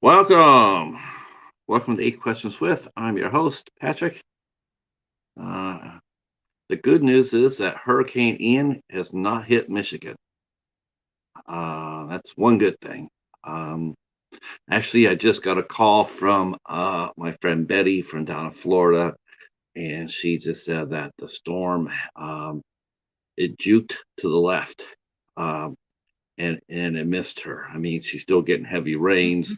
Welcome. Welcome to Eight Questions with. I'm your host, Patrick. Uh, the good news is that Hurricane Ian has not hit Michigan. That's one good thing. Um, Actually, I just got a call from my friend Betty from down in Florida, and she just said that the storm it juked to the left, um, and it missed her. I mean, she's still getting heavy rains,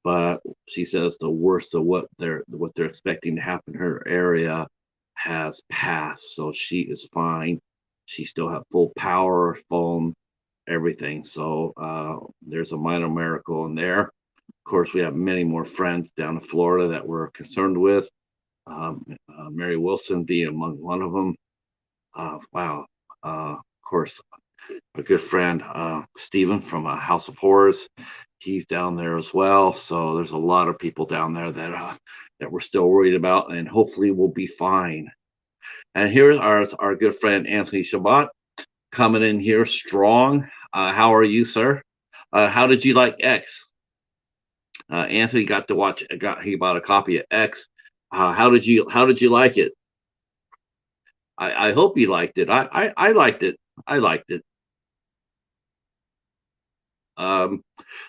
but she says the worst of what they're expecting to happen in her area has passed, so she is fine. She still have full power, phone, everything. So there's a minor miracle in there. Of course, we have many more friends down in Florida that we're concerned with. Mary Wilson being among one of them. Wow. Of course, a good friend, Stephen from House of Horrors. He's down there as well. So there's a lot of people down there that we're still worried about, and hopefully we'll be fine. And here's our good friend Anthony Shabbat coming in here strong. How are you, sir? How did you like X? Anthony got to watch. He bought a copy of X. How did you like it? I hope you liked it. I liked it. I liked it. Um,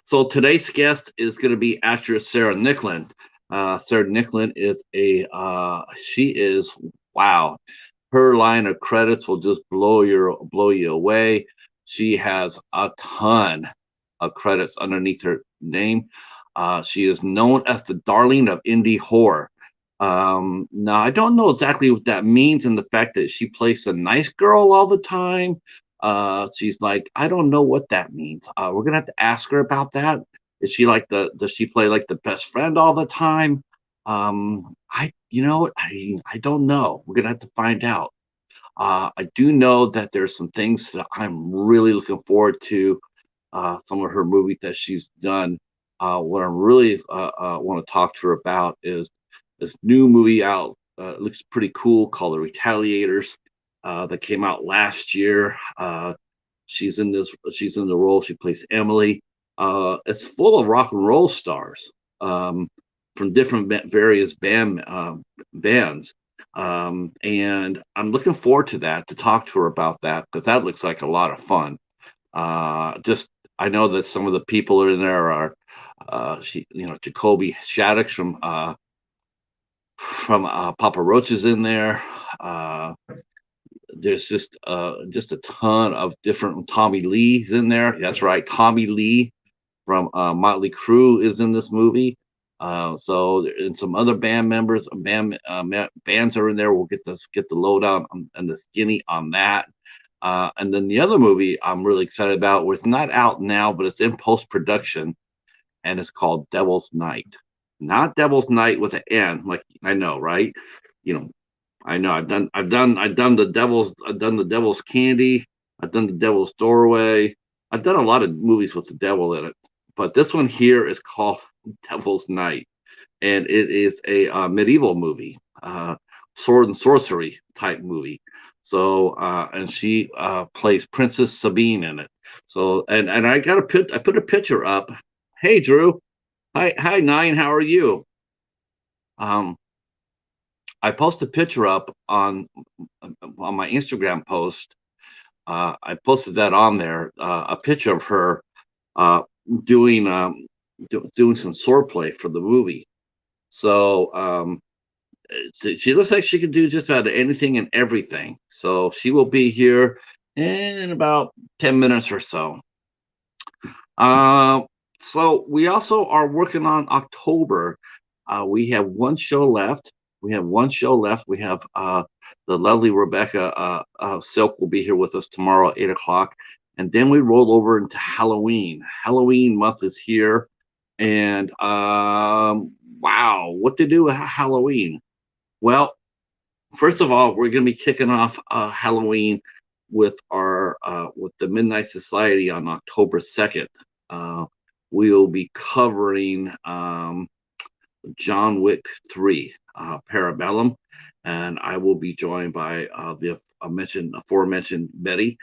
so today's guest is going to be actress Sarah Nicklin. Sarah Nicklin is she is wow. Her line of credits will just blow you away. She has a ton of credits underneath her name. She is known as the darling of indie horror. Now I don't know exactly what that means in the fact that she plays a nice girl all the time. She's like, I don't know what that means. We're gonna have to ask her about that. Is she like does she play like the best friend all the time? I don't know. We're gonna have to find out. I do know that there's some things that I'm really looking forward to. Some of her movies that she's done. What I really want to talk to her about is this new movie out. It looks pretty cool called The Retaliators that came out last year. She's in this. She's in the role. She plays Emily. It's full of rock and roll stars from different various bands. And I'm looking forward to that to talk to her about that because that looks like a lot of fun. Just I know that some of the people in there are Jacoby Shaddix from Papa Roach is in there. Uh, there's just a ton of different Tommy Lee's in there. That's right, Tommy Lee from Motley Crue is in this movie. And some other band members, bands are in there. We'll get the lowdown and the skinny on that. And then the other movie I'm really excited about, it's not out now, but it's in post production, and it's called Devil's Night. Not Devil's Night with an N, like I know, right? You know, I know I've done the Devil's Candy, I've done the Devil's Doorway, I've done a lot of movies with the devil in it, but this one here is called Devil's Night, and it is a medieval movie, sword and sorcery type movie. So and she plays Princess Sabine in it. So and I put a picture up. Hey Drew, hi Nine, how are you? Um, I posted a picture up on my Instagram post. I posted that on there, a picture of her uh, doing doing some swordplay for the movie. So she looks like she can do just about anything and everything. So she will be here in about 10 minutes or so. Uh, so we also are working on October. We have one show left. We have one show left. We have the lovely Rebecca Silk will be here with us tomorrow at 8 o'clock. And then we roll over into Halloween. Halloween month is here. And wow, what to do with Halloween? Well, first of all, we're going to be kicking off Halloween with the Midnight Society on October 2nd. We will be covering John Wick 3, Parabellum, and I will be joined by the aforementioned Betty,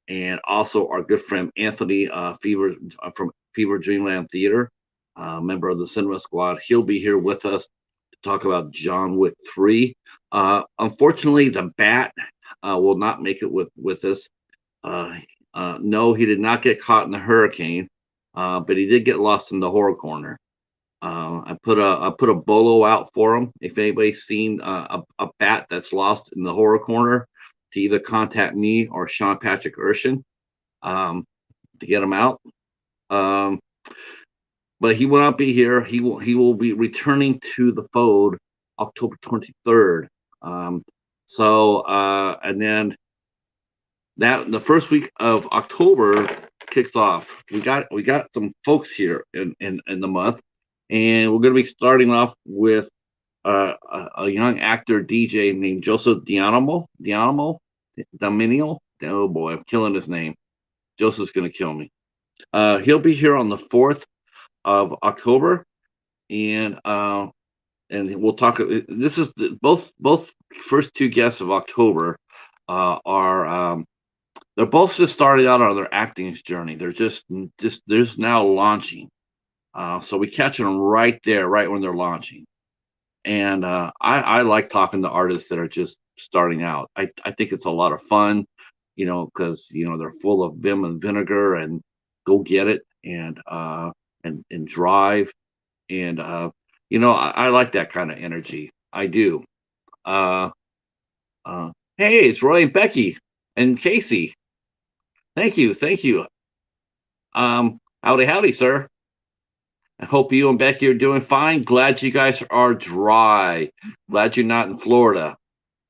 and also our good friend Anthony Fever from Fever Dreamland Theater. member of the Cinema Squad. He'll be here with us to talk about John Wick 3. Unfortunately, the Bat will not make it with us. No, he did not get caught in the hurricane, but he did get lost in the horror corner. I put a bolo out for him. If anybody's seen a bat that's lost in the horror corner, to either contact me or Sean Patrick Urshan to get him out. But he will not be here. He will be returning to the fold October 23rd. And then that the first week of October kicks off. We got some folks here in the month, and we're going to be starting off with a young actor DJ named Joseph Dominial. Oh boy, I'm killing his name. Joseph's going to kill me. He'll be here on the 4th of October, and we'll talk. This is both first two guests of October are they're both just starting out on their acting journey. They're just now launching, so we catch them right there, right when they're launching. And I like talking to artists that are just starting out. I think it's a lot of fun, because they're full of vim and vinegar and go get it and drive, and I like that kind of energy. I do. Hey, it's Roy and Becky and Casey. Thank you. Howdy, sir. I hope you and Becky are doing fine. Glad you guys are dry. Glad you're not in Florida.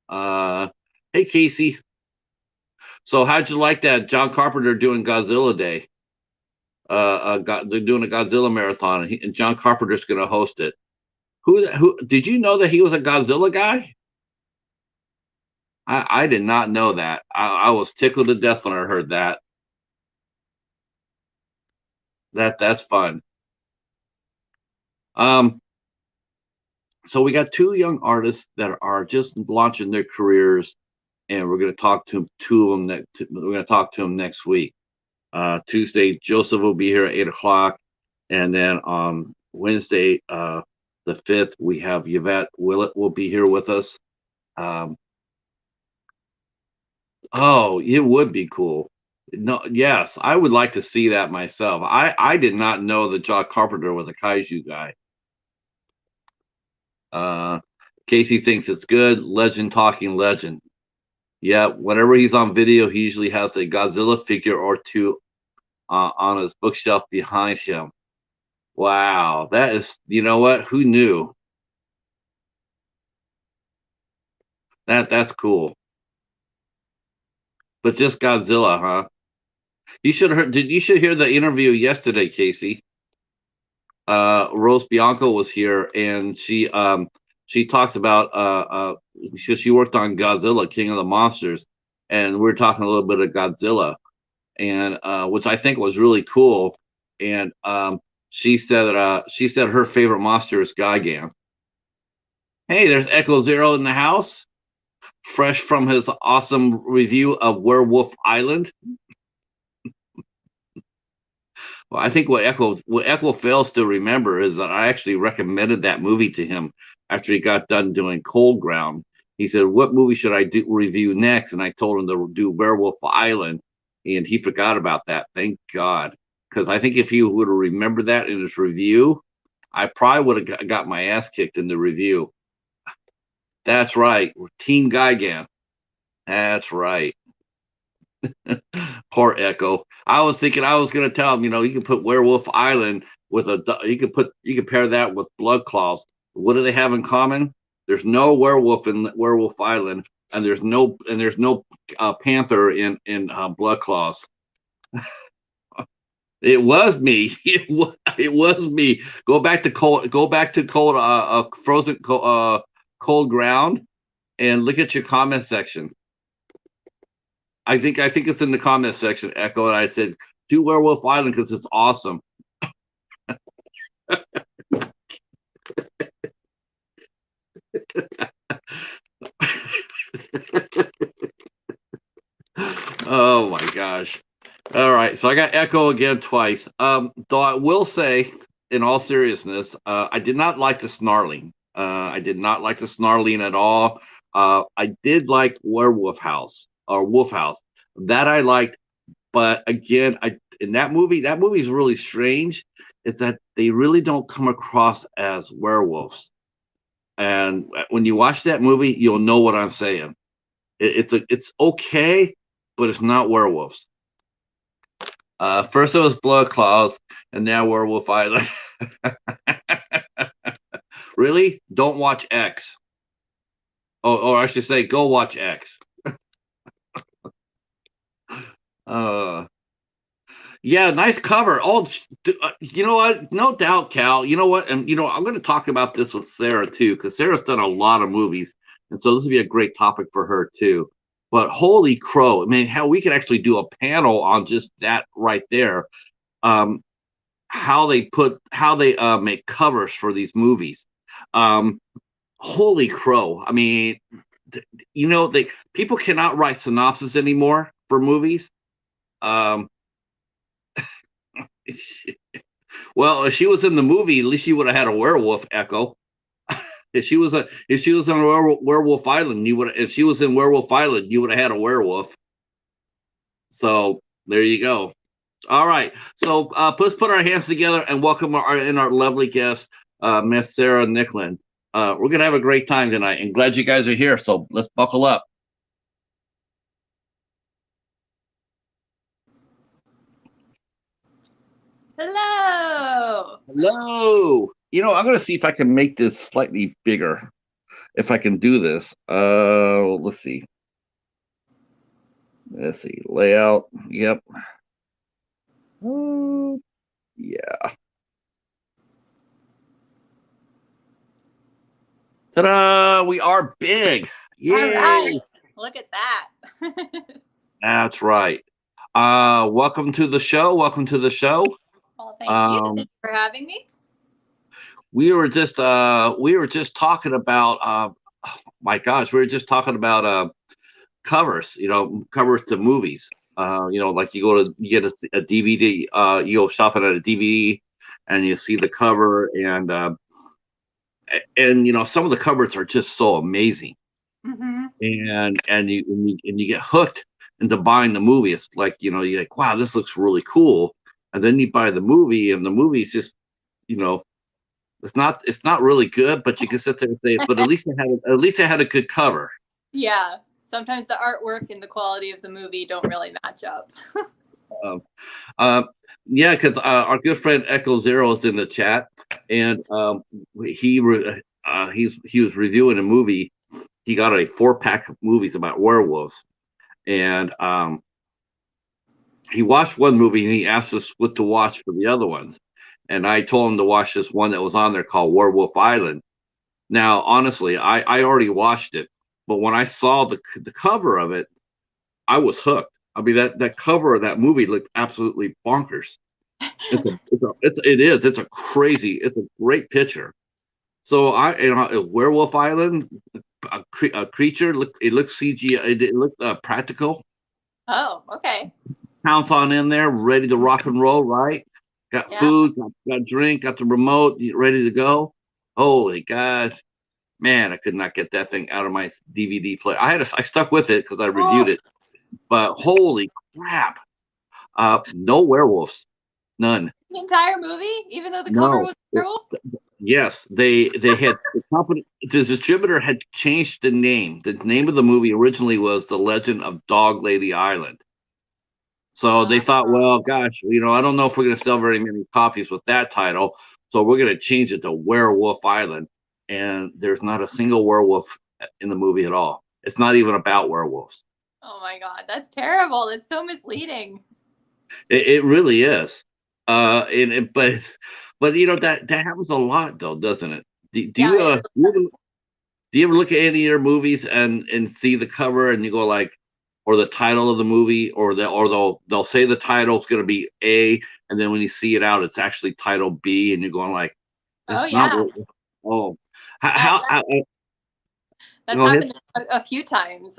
Hey, Casey. So how'd you like that? John Carpenter doing Godzilla Day. They're doing a Godzilla marathon, and John Carpenter's going to host it. Who did you know that he was a Godzilla guy? I did not know that. I was tickled to death when I heard that. That's fun. So we got two young artists that are just launching their careers, and we're going to talk to two of them. We're going to talk to them next week. Tuesday, Joseph will be here at 8:00, and then on Wednesday, the 5th, we have Yvette Willett will be here with us. Oh, it would be cool. No, yes, I would like to see that myself. I did not know that John Carpenter was a kaiju guy. Casey thinks it's good. Legend talking legend. Yeah, whenever he's on video, he usually has a Godzilla figure or two on his bookshelf behind him. Wow, that is, you know what? Who knew? That's cool. But just Godzilla, huh? You should hear the interview yesterday, Casey. Rose Bianco was here, and she talked about she worked on Godzilla, King of the Monsters, and we were talking a little bit of Godzilla, and which I think was really cool. And she said her favorite monster is Gigan. Hey, there's Echo Zero in the house, fresh from his awesome review of Werewolf Island. Well, I think what Echo fails to remember is that I actually recommended that movie to him after he got done doing Cold Ground. He said, "What movie should I review next?" And I told him to do Werewolf Island, and he forgot about that. Thank God, because I think if he would have remembered that in his review, I probably would have got my ass kicked in the review. That's right, Team Gigan. That's right. Poor Echo. I was thinking I was going to tell him, you can put Werewolf Island with you can pair that with Blood Claws. What do they have in common? There's no werewolf in Werewolf Island, and there's no panther in Blood Claws. It was me. It was me. Go back to frozen cold ground, and look at your comment section. I think it's in the comment section, Echo, and I said, do Werewolf Island because it's awesome. Oh my gosh. All right, so I got Echo again twice. Though I will say, in all seriousness, I did not like the snarling. I did not like the snarling at all. I did like Werewolf House or Wolf House. That I liked, but again, in that movie is really strange. Is that they really don't come across as werewolves. And when you watch that movie, you'll know what I'm saying. It's okay, but it's not werewolves. First it was Blood Claws, and now Werewolf Island. Really? Don't watch X. Oh, or I should say, go watch X. Uh, yeah, nice cover. Oh, you know what? No doubt, Cal. You know what? And I'm going to talk about this with Sarah too, because Sarah's done a lot of movies, and so this would be a great topic for her too. But holy crow! I mean, how we could actually do a panel on just that right there. Um, how they make covers for these movies. Um, Holy crow! I mean, they people cannot write synopsis anymore for movies. Um, well, if she was in the movie, at least she would have had a werewolf echo. If she was on Werewolf Island, you would. If she was in Werewolf Island, you would have had a werewolf. So there you go. All right. So let's put our hands together and welcome our lovely guest, Miss Sarah Nicklin. We're gonna have a great time tonight, and glad you guys are here. So let's buckle up. Hello. Hello. I'm gonna see if I can make this slightly bigger. If I can do this. Let's see. Let's see. Layout. Yep. Yeah. Ta-da! We are big. Yay! All right. Look at that. That's right. Welcome to the show. Welcome to the show. Well, thank you. Thank you for having me. We were just talking about oh my gosh, we were just talking about covers, covers to movies. Like you get a DVD, you go shopping at a DVD and you see the cover and some of the covers are just so amazing. Mm-hmm. And you get hooked into buying the movie. It's like, you're like, wow, this looks really cool. And then you buy the movie and the movie's just, it's not really good, but you can sit there and say, but at least it had a good cover. Yeah. Sometimes the artwork and the quality of the movie don't really match up. Yeah, because our good friend Echo Zero is in the chat, and he was reviewing a movie. He got a 4-pack of movies about werewolves, and he watched one movie and he asked us what to watch for the other ones. And I told him to watch this one that was on there called Werewolf Island. Now, honestly, I already watched it, but when I saw the cover of it, I was hooked. I mean, that cover of that movie looked absolutely bonkers. It's a great picture. So Werewolf Island, a creature. It looks CG. It looked practical. Oh, okay. Pounce on in there, ready to rock and roll. Right? Got food, got drink, got the remote, ready to go. Holy God, man! I could not get that thing out of my DVD player. I stuck with it because I reviewed it, but holy crap! No werewolves, none. The entire movie, even though the cover was werewolf. Yes, they had the distributor had changed the name. The name of the movie originally was The Legend of Dog Lady Island. So they thought, well, gosh, I don't know if we're going to sell very many copies with that title. So we're going to change it to Werewolf Island. And there's not a single werewolf in the movie at all. It's not even about werewolves. Oh my God, that's terrible. That's so misleading. It really is. But that happens a lot though, doesn't it? Do you ever look at any of your movies and see the cover and you go like, or the title of the movie, or they'll say the title is going to be A, and then when you see it out, it's actually title B, and you're going like, "Oh yeah, how that's happened a few times."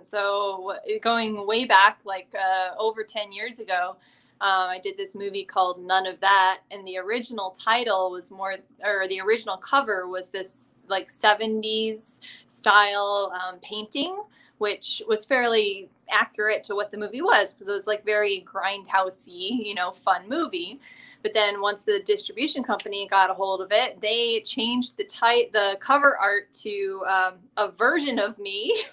So going way back, like over 10 years ago, I did this movie called None of That, and the original title was the original cover was this like 70s style painting, which was fairly accurate to what the movie was, because it was like very grindhousey, fun movie. But then once the distribution company got a hold of it, they changed the cover art to a version of me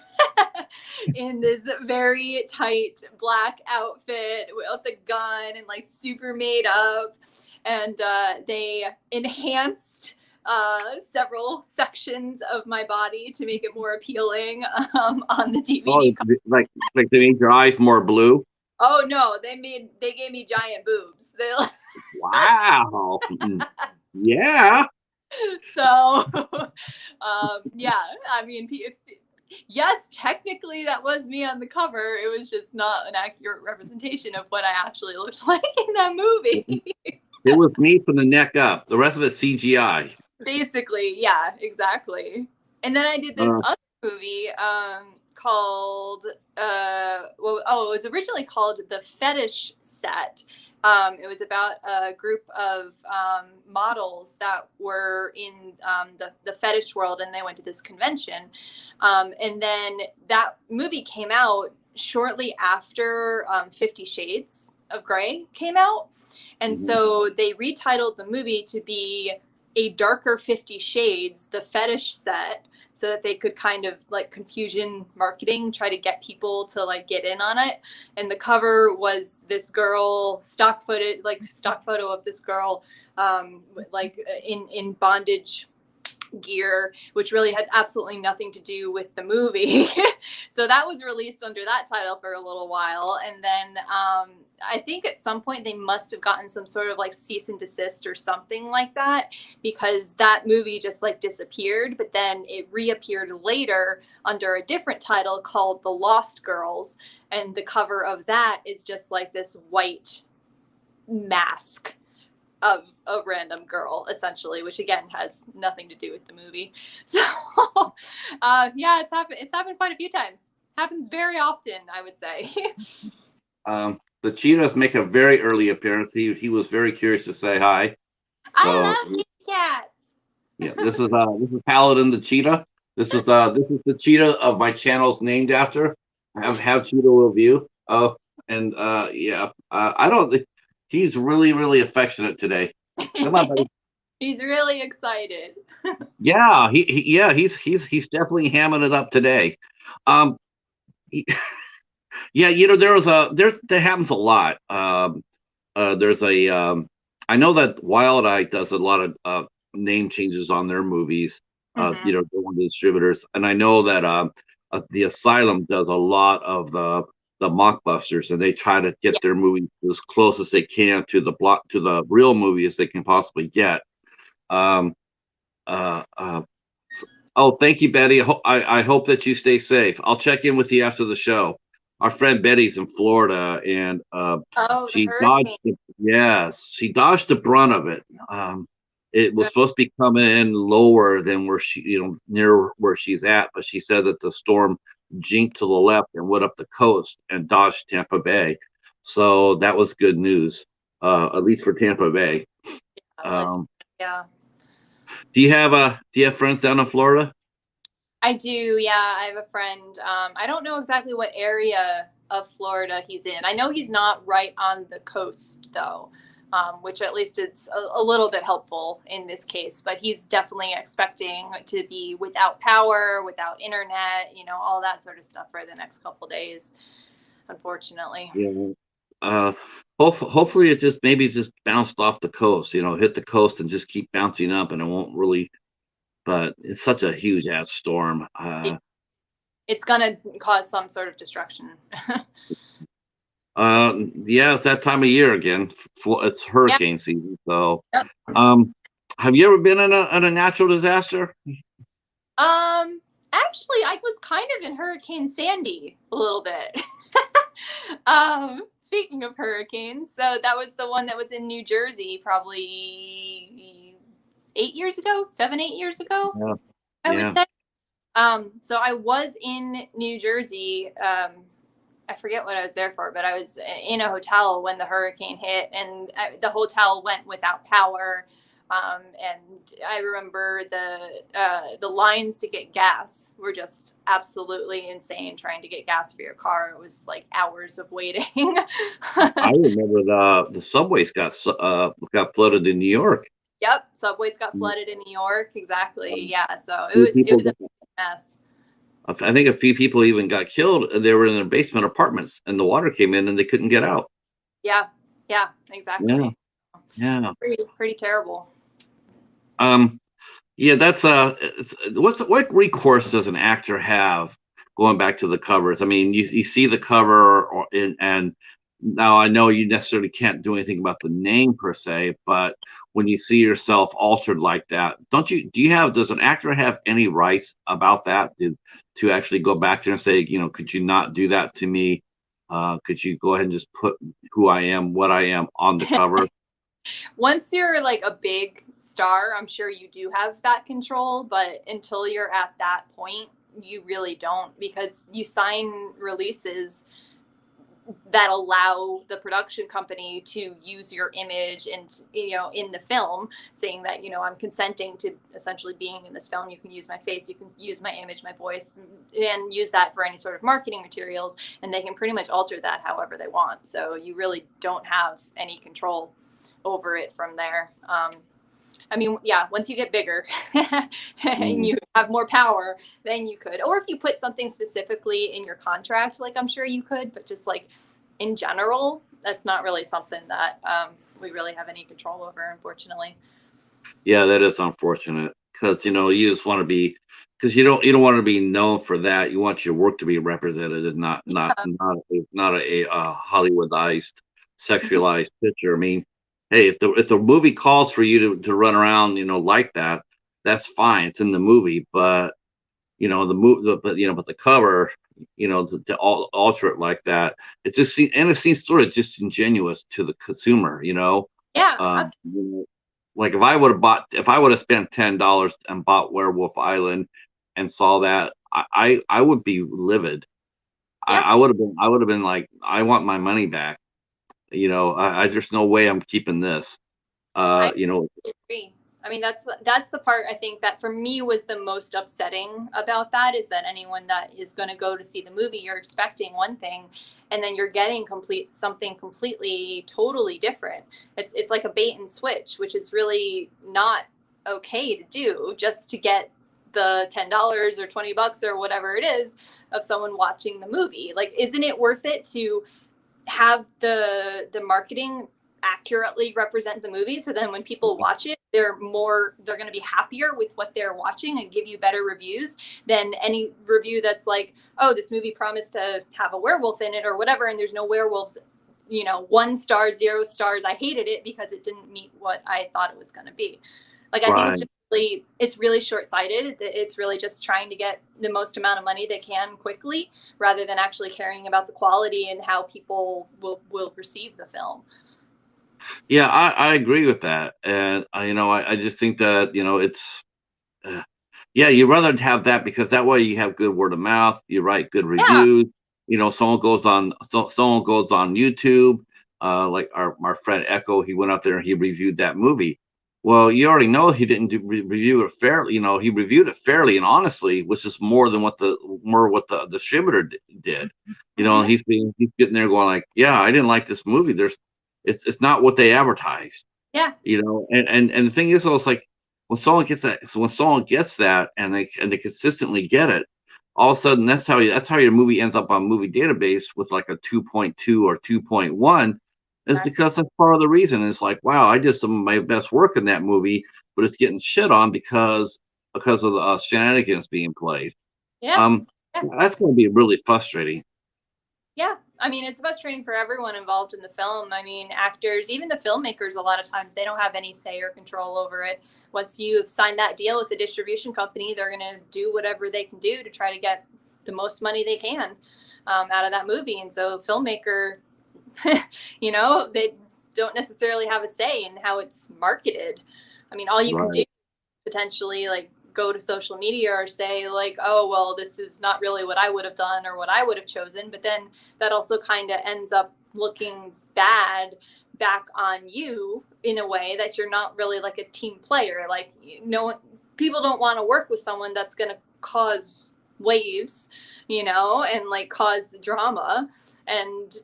in this very tight black outfit with a gun and like super made up. And they enhanced several sections of my body to make it more appealing on the DVD. Oh, like they made your eyes more blue? Oh no, they gave me giant boobs. Wow. Yeah. So, yeah, I mean, yes, technically that was me on the cover. It was just not an accurate representation of what I actually looked like in that movie. It was me from the neck up. The rest of it CGI. Basically, yeah, exactly. And then I did this other movie called, it was originally called The Fetish Set. It was about a group of models that were in the fetish world, and they went to this convention. And then that movie came out shortly after 50 Shades of Grey came out. And so they retitled the movie to be A Darker 50 Shades, The Fetish Set, so that they could kind of like confusion marketing, try to get people to like get in on it. And the cover was this girl, stock photo of this girl like in bondage gear, which really had absolutely nothing to do with the movie. So that was released under that title for a little while. And then I think at some point they must have gotten some sort of like cease and desist or something like that, because that movie just like disappeared. But then it reappeared later under a different title called The Lost Girls. And the cover of that is just like this white mask of a random girl, essentially, which again has nothing to do with the movie. So yeah, it's happened quite a few times. Happens very often, I would say. The cheetahs make a very early appearance. He was very curious to say hi. I love kitty cats. Yeah, this is Paladin the cheetah. This is the cheetah of my channel's named after. I have cheetah review. Oh, and yeah, I don't think he's really affectionate today. Come on, buddy. He's really excited. Yeah, he's definitely hamming it up today. Yeah, there happens a lot. There's I know that Wild Eye does a lot of name changes on their movies. They're one of the distributors, and I know that the Asylum does a lot of the mockbusters, and they try to get their movies as close as they can to the real movie as they can possibly get. Oh, thank you, Betty. I hope that you stay safe. I'll check in with you after the show. Our friend Betty's in Florida, and she dodged the brunt of it. It was supposed to be coming in lower than where near where she's at, but she said that the storm jinked to the left and went up the coast and dodged Tampa Bay. So that was good news, at least for Tampa Bay. Yeah. Do you have friends down in Florida? I do, yeah. I have a friend. I don't know exactly what area of Florida he's in. I know he's not right on the coast, though, which at least it's a little bit helpful in this case. But he's definitely expecting to be without power, without internet, all that sort of stuff for the next couple days, unfortunately. Yeah. Hopefully it just bounced off the coast, hit the coast and just keep bouncing up, and it won't really. But it's such a huge ass storm. It's gonna cause some sort of destruction. Yeah, it's that time of year again. It's hurricane season. So, have you ever been in a natural disaster? Actually, I was kind of in Hurricane Sandy a little bit. Speaking of hurricanes, so that was the one that was in New Jersey, probably 7-8 years ago, I would say. So I was in New Jersey I forget what I was there for, but I was in a hotel when the hurricane hit, and the hotel went without power. And I remember the lines to get gas were just absolutely insane. Trying to get gas for your car, it was like hours of waiting. I remember the subways got flooded in New York. Yep, subways got flooded in New York. Exactly. Yeah, so Few it people was a mess. I think a few people even got killed. They were in their basement apartments, and the water came in, and they couldn't get out. Yeah, yeah, Yeah, exactly. yeah. Pretty terrible. Um, yeah. What recourse does an actor have going back to the covers? I mean, you see the cover, and now I know you necessarily can't do anything about the name per se, but when you see yourself altered like that, does an actor have any rights about that to actually go back there and say, could you not do that to me? Could you go ahead and just put who I am, what I am on the cover? Once you're like a big star, I'm sure you do have that control, but until you're at that point, you really don't, because you sign releases that allow the production company to use your image and in the film, saying that I'm consenting to essentially being in this film. You can use my face, you can use my image, my voice, and use that for any sort of marketing materials, and they can pretty much alter that however they want. So you really don't have any control over it from there. I mean, yeah, once you get bigger and you have more power, then you could. Or if you put something specifically in your contract, like I'm sure you could, but just like in general, that's not really something that we really have any control over, unfortunately. Yeah, that is unfortunate because you just want to be because you don't want to be known for that. You want your work to be represented and not a Hollywoodized, sexualized picture. I mean, hey, if the movie calls for you to run around, like that, that's fine. It's in the movie, but but the cover, to alter it like that, it seems sort of disingenuous to the consumer. Yeah, Um, absolutely. you know, like if I would have spent $10 and bought Werewolf Island and saw that, I would be livid. I, Yeah. I would have been like, I want my money back. There's no way I'm keeping this. I Uh, you know, agree. I mean, that's the part I think that for me was the most upsetting about that, is that anyone that is going to go to see the movie, you're expecting one thing, and then you're getting something completely, totally different. It's like a bait and switch, which is really not okay to do just to get the $10 or $20 or whatever it is of someone watching the movie. Like, isn't it worth it to have the marketing accurately represent the movie, so then when people watch it, they're going to be happier with what they're watching and give you better reviews than any review that's like, oh, this movie promised to have a werewolf in it or whatever, and there's no werewolves. 1 star, 0 stars, I hated it because it didn't meet what I thought it was going to be. Like, I think right. it's really short-sighted. It's really just trying to get the most amount of money they can quickly, rather than actually caring about the quality and how people will perceive the film. Yeah, I agree with that, and I just think that it's uh, yeah, you'd rather have that because that way you have good word of mouth. You write good Yeah, reviews. Someone goes on YouTube, like our friend Echo. He went out there and he reviewed that movie. Well, you already know he didn't review it fairly. He reviewed it fairly and honestly, which is more than what the distributor did. mm-hmm. He's getting there going like, yeah, I didn't like this movie. It's not what they advertised. Yeah, And the thing is, though, it's like when someone gets that and they consistently get it, all of a sudden that's how your movie ends up on movie database with like a 2.2 or 2.1, is right. because that's part of the reason. It's like, wow, I did some of my best work in that movie, but it's getting shit on because of the shenanigans being played. Yeah, um yeah. that's going to be really frustrating. Yeah, I mean, it's frustrating for everyone involved in the film. I mean, actors, even the filmmakers, a lot of times they don't have any say or control over it. Once you've signed that deal with the distribution company, they're going to do whatever they can do to try to get the most money they can out of that movie. And so, filmmaker, they don't necessarily have a say in how it's marketed. I mean, all you can do Right. potentially, like, go to social media or say like, oh, well, this is not really what I would have done or what I would have chosen. But then that also kind of ends up looking bad back on you in a way that you're not really like a team player. Like, people don't want to work with someone that's going to cause waves, and like cause the drama. And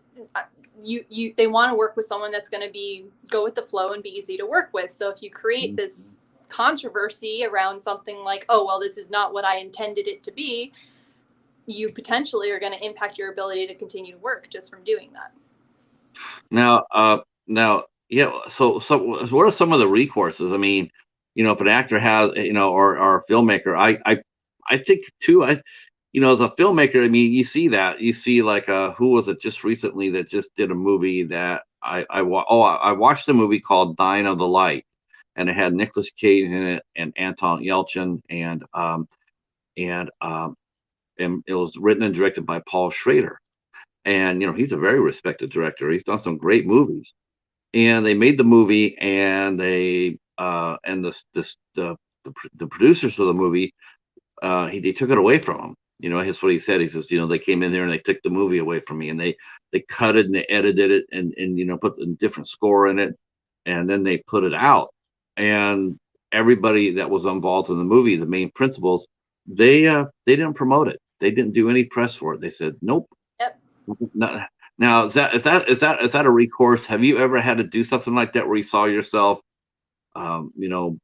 they want to work with someone that's going to go with the flow and be easy to work with. So if you create this controversy around something like, oh, well, this is not what I intended it to be, you potentially are going to impact your ability to continue to work just from doing that. Now, yeah. So what are some of the recourses? I mean, if an actor has, or a filmmaker, I think too, as a filmmaker, I mean, you see like, who was it just recently that just did a movie that I watched a movie called Dying of the Light, and it had Nicolas Cage in it and Anton Yelchin, and it was written and directed by Paul Schrader. And he's a very respected director. He's done some great movies. And they made the movie, and they and the producers of the movie, they took it away from him. That's what he said. He says, they came in there and they took the movie away from me, and they cut it and they edited it and put a different score in it, and then they put it out. And everybody that was involved in the movie, the main principals, they didn't promote it. They didn't do any press for it. They said, nope. Yep. No. Now, is that a recourse? Have you ever had to do something like that where you saw yourself, you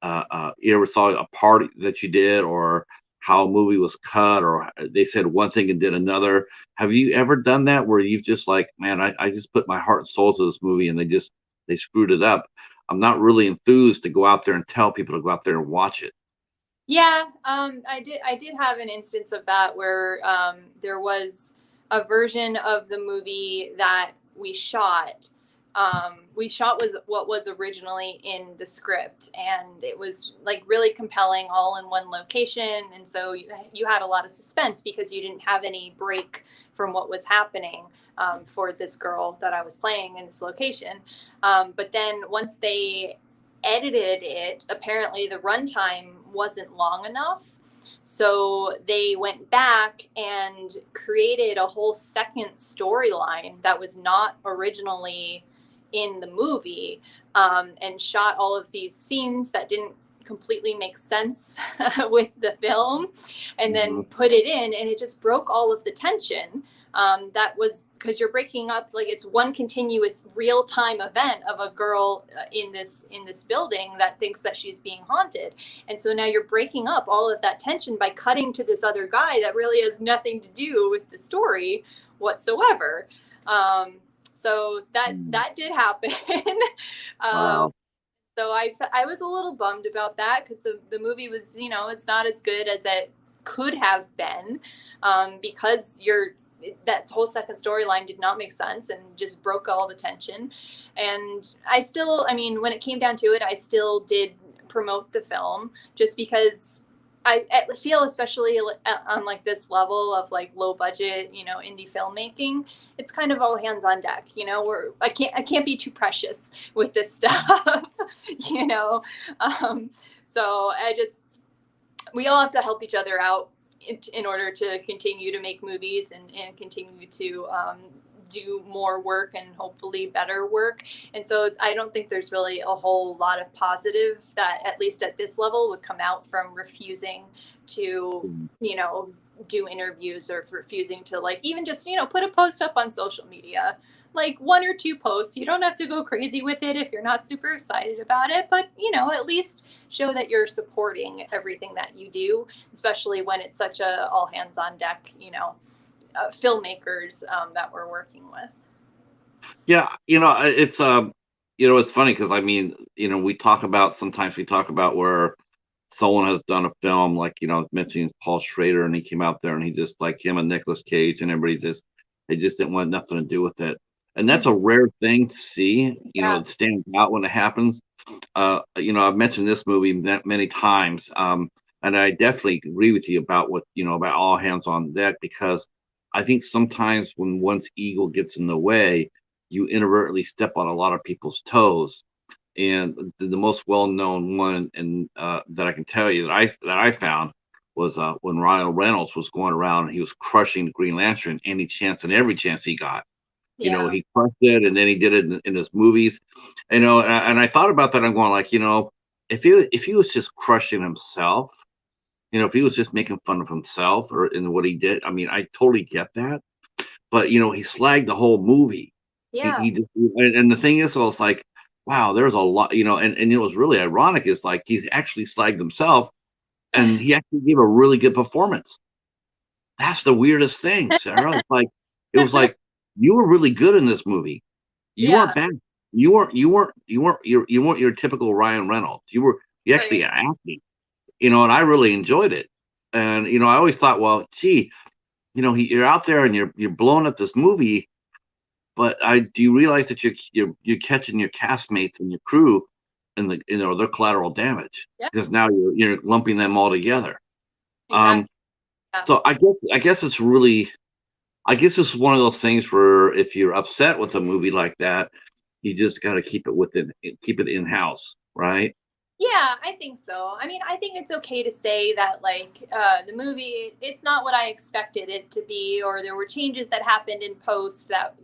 ever saw a part that you did, or how a movie was cut, or they said one thing and did another? Have you ever done that where you've just like, man, I just put my heart and soul to this movie and they screwed it up? I'm not really enthused to go out there and tell people to go out there and watch it. Yeah, I did have an instance of that where there was a version of the movie that we shot. Was what was originally in the script, and it was like really compelling, all in one location. And so you had a lot of suspense because you didn't have any break from what was happening for this girl that I was playing in this location. But then once they edited it, apparently the runtime wasn't long enough. So they went back and created a whole second storyline that was not originally in the movie, and shot all of these scenes that didn't completely make sense with the film, and then put it in, and it just broke all of the tension. That was because you're breaking up, like, it's one continuous real-time event of a girl in this building that thinks that she's being haunted, and so now you're breaking up all of that tension by cutting to this other guy that really has nothing to do with the story whatsoever. So that did happen. Wow. So I was a little bummed about that, because the movie was, it's not as good as it could have been, because that whole second storyline did not make sense and just broke all the tension. And I mean, when it came down to it, I still did promote the film, just because I feel, especially on like this level of like low budget, indie filmmaking, it's kind of all hands on deck. I can't be too precious with this stuff, So we all have to help each other out in order to continue to make movies and continue to do more work and hopefully better work. And so I don't think there's really a whole lot of positive that, at least at this level, would come out from refusing to, do interviews, or refusing to, like, even just, put a post up on social media, like 1 or 2 posts. You don't have to go crazy with it if you're not super excited about it, but, at least show that you're supporting everything that you do, especially when it's such a all hands on deck, filmmakers that we're working with. Yeah, it's it's funny because, I mean, sometimes we talk about where someone has done a film, like, mentioning Paul Schrader, and he came out there and he just, like, him and Nicolas Cage and everybody, they just didn't want nothing to do with it. And that's a rare thing to see. It stands out when it happens. I've mentioned this movie many times, and I definitely agree with you about about all hands on deck, because I think sometimes when one's ego gets in the way, you inadvertently step on a lot of people's toes. the most well-known one, and that I can tell you that I found was when Ryan Reynolds was going around and he was crushing the Green Lantern any chance and every chance he got. Yeah. He crushed it, and then he did it in his movies. And I thought about that. I'm going like, if he was just crushing himself, if he was just making fun of himself or in what he did, I mean, I totally get that. But he slagged the whole movie. Yeah. And the thing is, so it's like, wow, there's a lot, and it was really ironic. Is like he's actually slagged himself, and he actually gave a really good performance. That's the weirdest thing, Sarah. It was like you were really good in this movie. You Yeah. weren't bad. You weren't your typical Ryan Reynolds. You actually Right. acting, and I really enjoyed it. And I always thought, well, gee, you're out there and you're blowing up this movie, but do you realize that you're catching your castmates and your crew and their collateral damage, Yeah. because now you're lumping them all together. Exactly. Yeah. So I guess it's one of those things where if you're upset with a movie like that, you just got to keep it in house, right? Yeah, I think so. I mean, I think it's okay to say that, like, the movie, it's not what I expected it to be, or there were changes that happened in post that,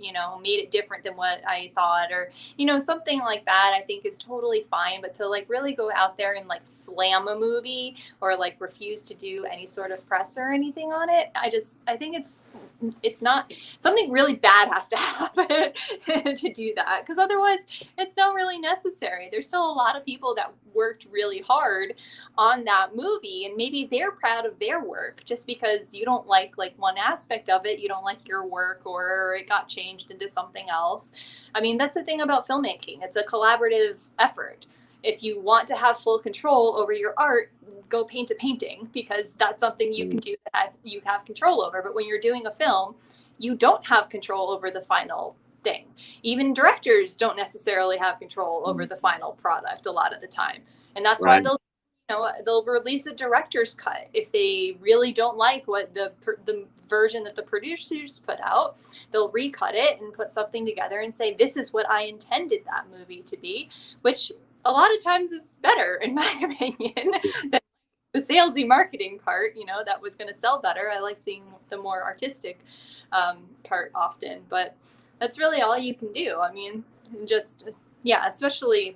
made it different than what I thought, or, something like that, I think is totally fine. But to, like, really go out there and, like, slam a movie or, like, refuse to do any sort of press or anything on it, I think it's not, something really bad has to happen to do that, because otherwise it's not really necessary. There's still a lot of people that worked really hard on that movie, and maybe they're proud of their work. Just because you don't like one aspect of it, you don't like your work, or it got changed into something else. I mean, that's the thing about filmmaking. It's a collaborative effort. If you want to have full control over your art, go paint a painting, because that's something you can do that you have control over. But when you're doing a film, you don't have control over the final thing. Even directors don't necessarily have control over the final product a lot of the time. And that's why Right. they'll release a director's cut if they really don't like what the version that the producers put out. They'll recut it and put something together and say, this is what I intended that movie to be, which a lot of times is better, in my opinion, than the salesy marketing part, that was going to sell better. I like seeing the more artistic part often, but that's really all you can do. I mean, just, yeah, especially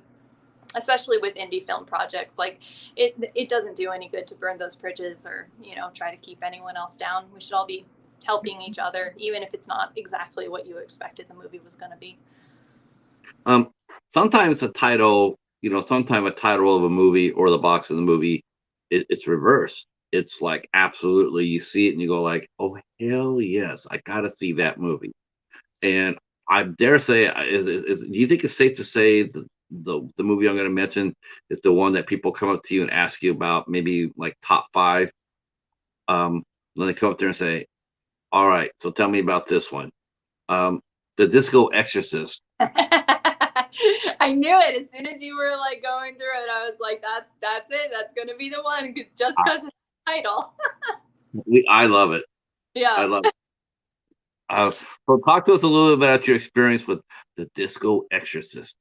with indie film projects, like it doesn't do any good to burn those bridges, or try to keep anyone else down. We should all be helping each other, even if it's not exactly what you expected the movie was going to be. Um, Sometimes sometimes a title of a movie or the box of the movie, it's reversed. It's like absolutely, you see it and you go like, oh hell yes, I gotta see that movie. And I dare say, do you think it's safe to say the movie I'm going to mention is the one that people come up to you and ask you about, maybe like top five? Then they come up there and say, "All right, so tell me about this one, the Disco Exorcist." I knew it as soon as you were like going through it. I was like, that's it. That's going to be the one, just because of the title. I love it. Yeah. I love it. So talk to us a little bit about your experience with the Disco Exorcist.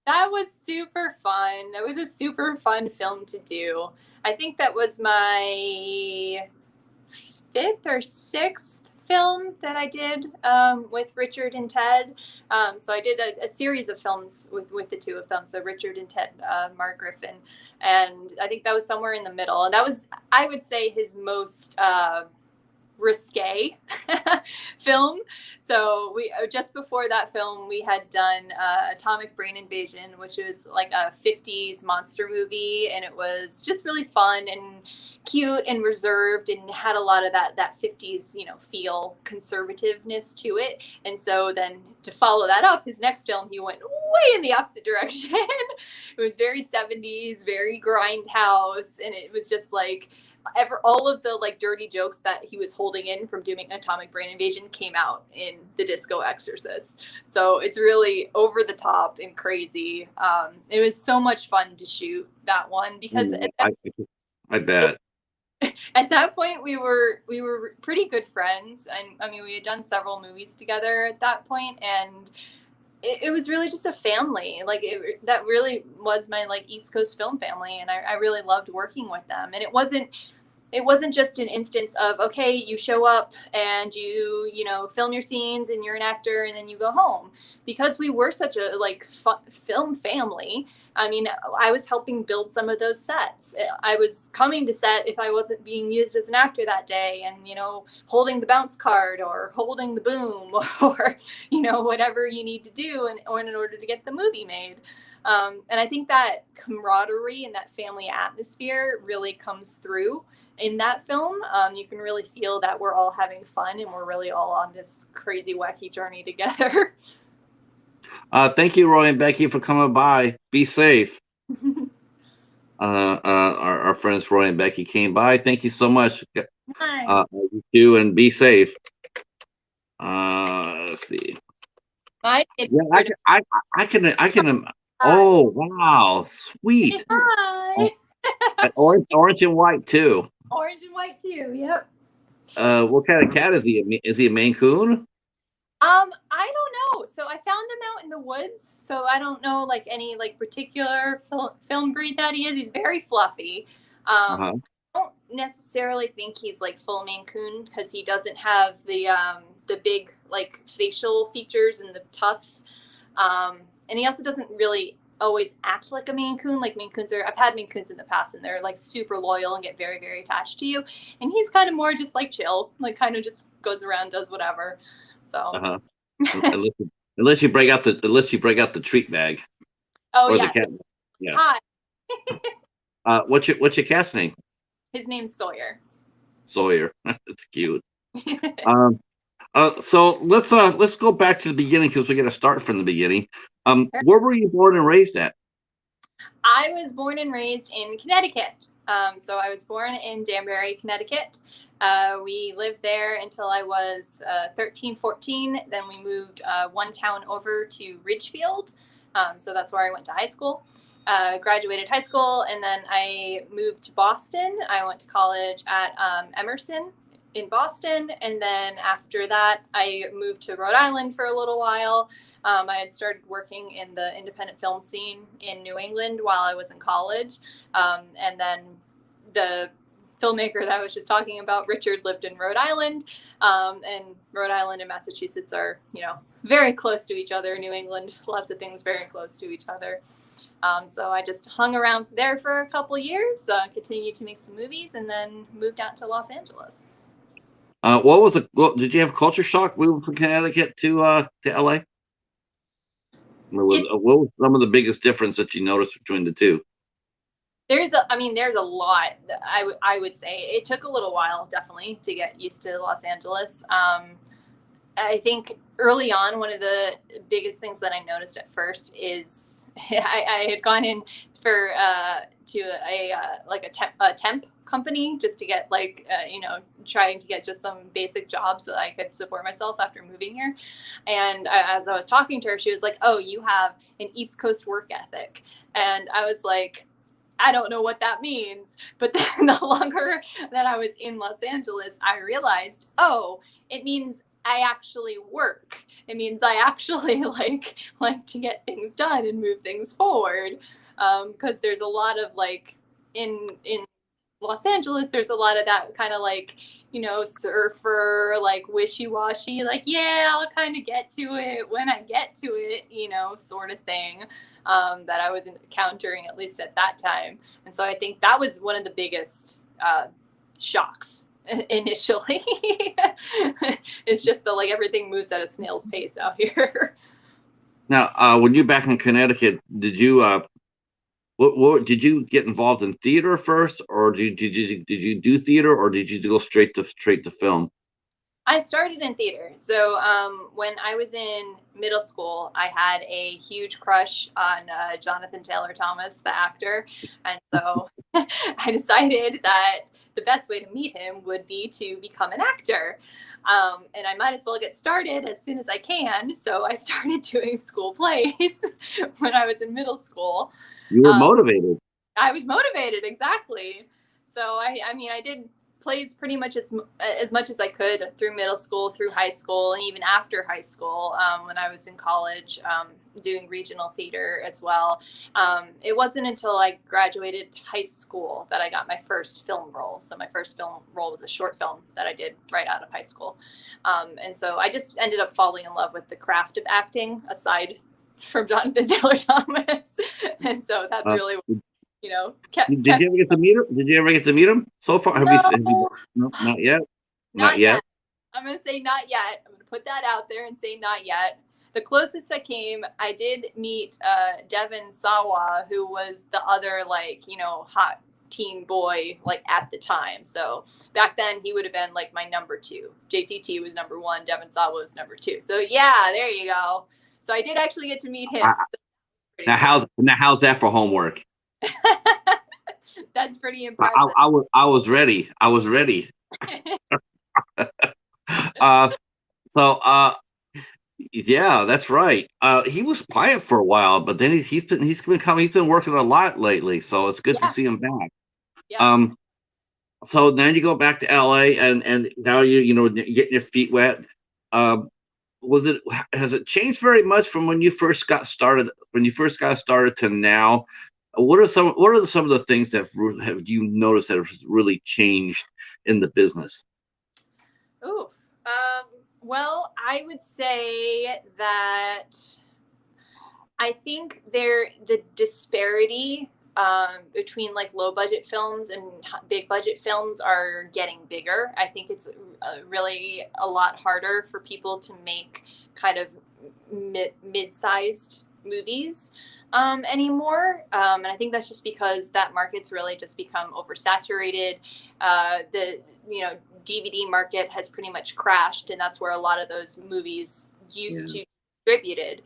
That was super fun. That was a super fun film to do. I think that was my fifth or sixth film that I did with Richard and Ted. So I did a series of films with the two of them. So Richard and Ted Mark Griffin. And I think that was somewhere in the middle. And that was, I would say, his most risque film. So we just before that film, we had done Atomic Brain Invasion, which was like a 50s monster movie, and it was just really fun and cute and reserved, and had a lot of that 50s feel, conservativeness to it. And so then to follow that up, his next film, he went way in the opposite direction. It was very 70s, very grindhouse, and it was just like all of the like dirty jokes that he was holding in from doing Atomic Brain Invasion came out in the Disco Exorcist. So it's really over the top and crazy. It was so much fun to shoot that one, because I bet. at that point we were pretty good friends, and I mean, we had done several movies together at that point, and it was really just a family. Like that really was my like East Coast film family, and I really loved working with them. And it wasn't just an instance of, okay, you show up and you know, film your scenes and you're an actor and then you go home. Because we were such a like film family, I mean, I was helping build some of those sets. I was coming to set if I wasn't being used as an actor that day, and, you know, holding the bounce card or holding the boom or, you know, whatever you need to do in order to get the movie made. And I think that camaraderie and that family atmosphere really comes through in that film. You can really feel that we're all having fun and we're really all on this crazy, wacky journey together. Thank you, Roy and Becky, for coming by. Be safe. Our friends Roy and Becky came by. Thank you so much. Hi. You too, and be safe. Let's see. I can. Oh, wow, sweet. Hi. Orange and white too. Orange and white too. Yep. What kind of cat is he? Is he a Maine Coon? I don't know. So I found him out in the woods. So I don't know like any like particular film breed that he is. He's very fluffy. I don't necessarily think he's like full Maine Coon because he doesn't have the big like facial features and the tufts. And he also doesn't really always act like a Maine Coon. Like Maine Coons I've had Maine Coons in the past and they're like super loyal and get very, very attached to you. And he's kind of more just like chill, like kind of just goes around, does whatever. So unless you break out the treat bag. Oh yeah. Yeah. Hi. What's your cat's name? His name's Sawyer. Sawyer. That's cute. So let's go back to the beginning because we got to start from the beginning. Where were you born and raised at? I was born and raised in Connecticut. So I was born in Danbury, Connecticut. We lived there until I was 13, 14. Then we moved one town over to Ridgefield. So that's where I went to high school. Graduated high school, and then I moved to Boston. I went to college at Emerson in Boston, and then after that I moved to Rhode Island for a little while. I had started working in the independent film scene in New England while I was in college, and then the filmmaker that I was just talking about, Richard, lived in Rhode Island, and Rhode Island and Massachusetts are, you know, very close to each other. New England, lots of things very close to each other. So I just hung around there for a couple years, continued to make some movies, and then moved out to Los Angeles. Did you have culture shock moving from Connecticut to LA? What was some of the biggest difference that you noticed between the two? There's a lot. I would say it took a little while, definitely, to get used to Los Angeles. I think early on, one of the biggest things that I noticed at first is I had gone in for to a temp company just to get trying to get just some basic jobs so that I could support myself after moving here. And as I was talking to her, she was like, "Oh, you have an East Coast work ethic," and I was like, I don't know what that means. But then the longer that I was in Los Angeles, I realized, oh, it means I actually work. It means I actually like to get things done and move things forward. Because there's a lot of like in Los Angeles, there's a lot of that kind of like, you know, surfer, like wishy-washy, like, yeah, I'll kind of get to it when I get to it, you know, sort of thing, that I was encountering, at least at that time. And so I think that was one of the biggest shocks initially. It's just that like everything moves at a snail's pace out here. Now, when you're back in Connecticut, did you what did you get involved in theater first, or did you do theater, or did you go straight to film? I started in theater. So when I was in middle school, I had a huge crush on Jonathan Taylor Thomas, the actor. And so I decided that the best way to meet him would be to become an actor. And I might as well get started as soon as I can. So I started doing school plays when I was in middle school. You were motivated. I was motivated, exactly. So I did plays pretty much as much as I could through middle school, through high school, and even after high school, when I was in college, doing regional theater as well. It wasn't until I graduated high school that I got my first film role. So my first film role was a short film that I did right out of high school. And so I just ended up falling in love with the craft of acting, aside from Jonathan Taylor Thomas. And so that's really what, you know, did you ever get to meet him? Did you ever get to meet him so far? No, No, not yet. Not yet. I'm going to say not yet. I'm going to put that out there and say not yet. The closest I came, I did meet Devin Sawa, who was the other, like, you know, hot teen boy, like, at the time. So back then he would have been like my number 2. JTT was number 1. Devin Sawa was number 2. So yeah, there you go. So I did actually get to meet him. Now how's that for homework? That's pretty impressive. I was ready. Yeah, that's right. He was quiet for a while, but then he's been working a lot lately, so it's good to see him back. Yeah. So now you go back to LA, and now you're getting your feet wet. Has it changed very much from when you first got started? When you first got started to now, what are some of the things that have you noticed that have really changed in the business? Ooh, well, I would say that I think the disparity between like low budget films and big budget films are getting bigger. I think it's really a lot harder for people to make kind of mid-sized movies anymore. And I think that's just because that market's really just become oversaturated. The DVD market has pretty much crashed, and that's where a lot of those movies used to be distributed,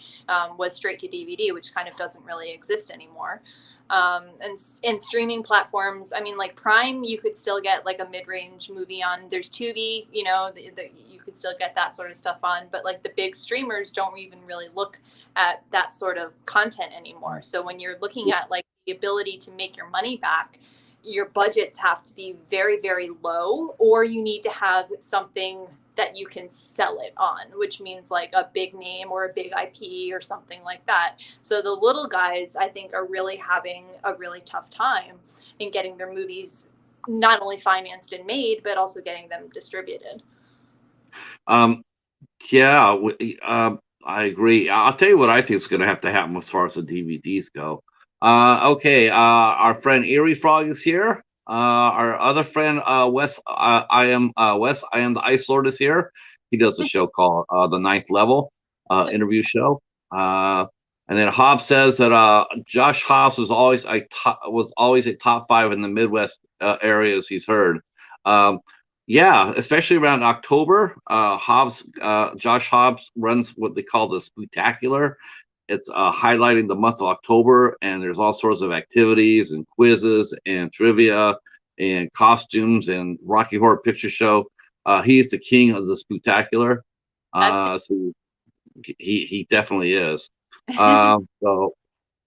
was straight to DVD, which kind of doesn't really exist anymore. And streaming platforms, I mean, like Prime, you could still get like a mid-range movie on. There's Tubi, you could still get that sort of stuff on, but like the big streamers don't even really look at that sort of content anymore. So when you're looking at like the ability to make your money back, your budgets have to be very, very low, or you need to have something that you can sell it on, which means like a big name or a big IP or something like that. So the little guys, I think, are really having a really tough time in getting their movies not only financed and made, but also getting them distributed. I agree. I'll tell you what I think is going to have to happen as far as the DVDs go. Our friend Eerie Frog is here. Our other friend Wes, I am the Ice Lord is here. He does a show called The Ninth Level interview show. And then Hobbs says that Josh Hobbs was always a top 5 in the Midwest areas he's heard. Especially around October. Josh Hobbs runs what they call the Spooktacular. It's highlighting the month of October, and there's all sorts of activities and quizzes and trivia and costumes and Rocky Horror Picture Show. He's the king of the Spooktacular. So he definitely is. So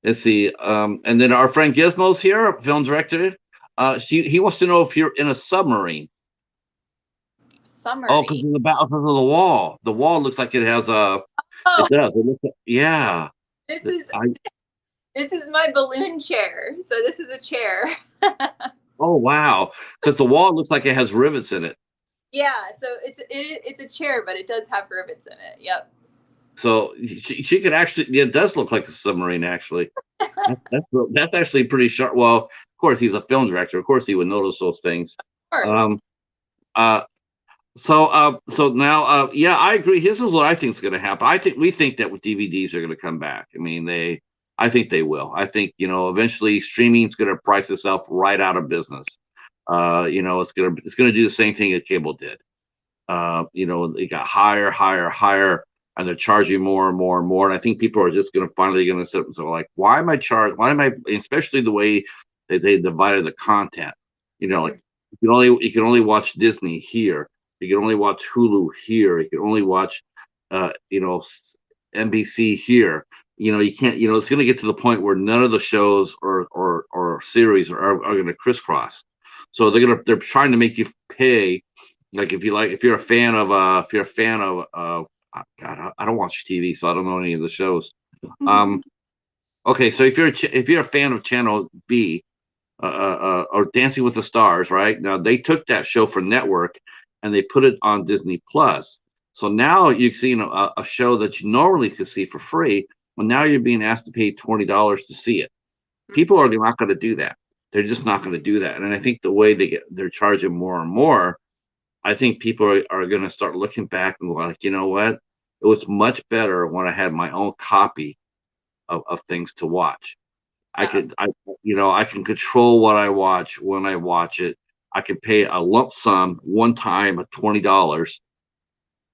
let's see. And then our friend Gizmo's here, film director. He wants to know if you're in a submarine. Submarine. Oh, because of the wall. The wall looks like it has a. Oh. It does. It looks like, yeah. This is my balloon chair. So this is a chair. Oh wow! Because the wall looks like it has rivets in it. Yeah. So it's a chair, but it does have rivets in it. Yep. So she could actually. Yeah, it does look like a submarine. Actually, that's actually pretty sharp. Well, of course he's a film director. Of course he would notice those things. Of course. So now, I agree. This is what I think is going to happen. We think that with DVDs are going to come back. I mean, I think they will. I think, eventually streaming is going to price itself right out of business. It's going to do the same thing that cable did. It got higher, and they're charging more and more and more. And I think people are just finally going to sit and say, like, why am I charged? Why am I, especially the way that they divided the content, like you can only watch Disney here. You can only watch Hulu here. You can only watch, NBC here. You can't. It's going to get to the point where none of the shows or series are going to crisscross. So they're trying to make you pay, like if you're a fan of God, I don't watch TV, so I don't know any of the shows. Okay, so if you're a fan of Channel B, or Dancing with the Stars, right? Now they took that show for network and they put it on Disney Plus. So now you've seen a show that you normally could see for free, but now you're being asked to pay $20 to see it. People are not going to do that. They're just not going to do that. And I think the way they're charging more and more, I think people are going to start looking back and like, you know what? It was much better when I had my own copy of things to watch. I can control what I watch when I watch it. I can pay a lump sum one time of $20,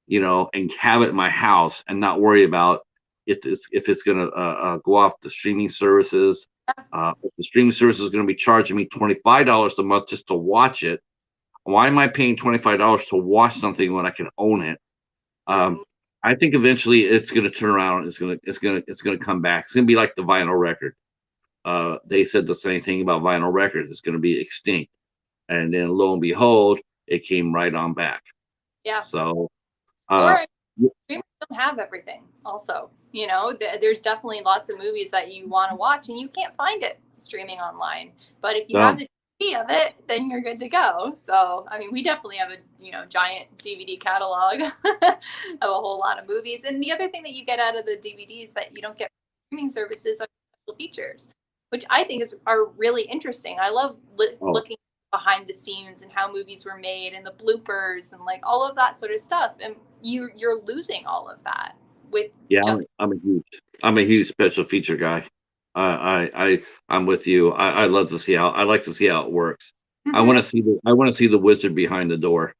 and have it in my house and not worry about if it's going to go off the streaming services. If the streaming service is going to be charging me $25 a month just to watch it, why am I paying $25 to watch something when I can own it? I think eventually it's going to turn around. It's going to come back. It's going to be like the vinyl record. They said the same thing about vinyl records. It's going to be extinct, and then lo and behold, it came right on back. Yeah. So, or streamers don't have everything. Also, there's definitely lots of movies that you want to watch and you can't find it streaming online. But if you have the DVD of it, then you're good to go. So, I mean, we definitely have a giant DVD catalog of a whole lot of movies. And the other thing that you get out of the DVDs that you don't get from streaming services are special features, which I think are really interesting. I love looking behind the scenes and how movies were made and the bloopers and like all of that sort of stuff. And you're losing all of that with. I'm a huge special feature guy. I'm with you. I love to see how it works. I want to see the wizard behind the door.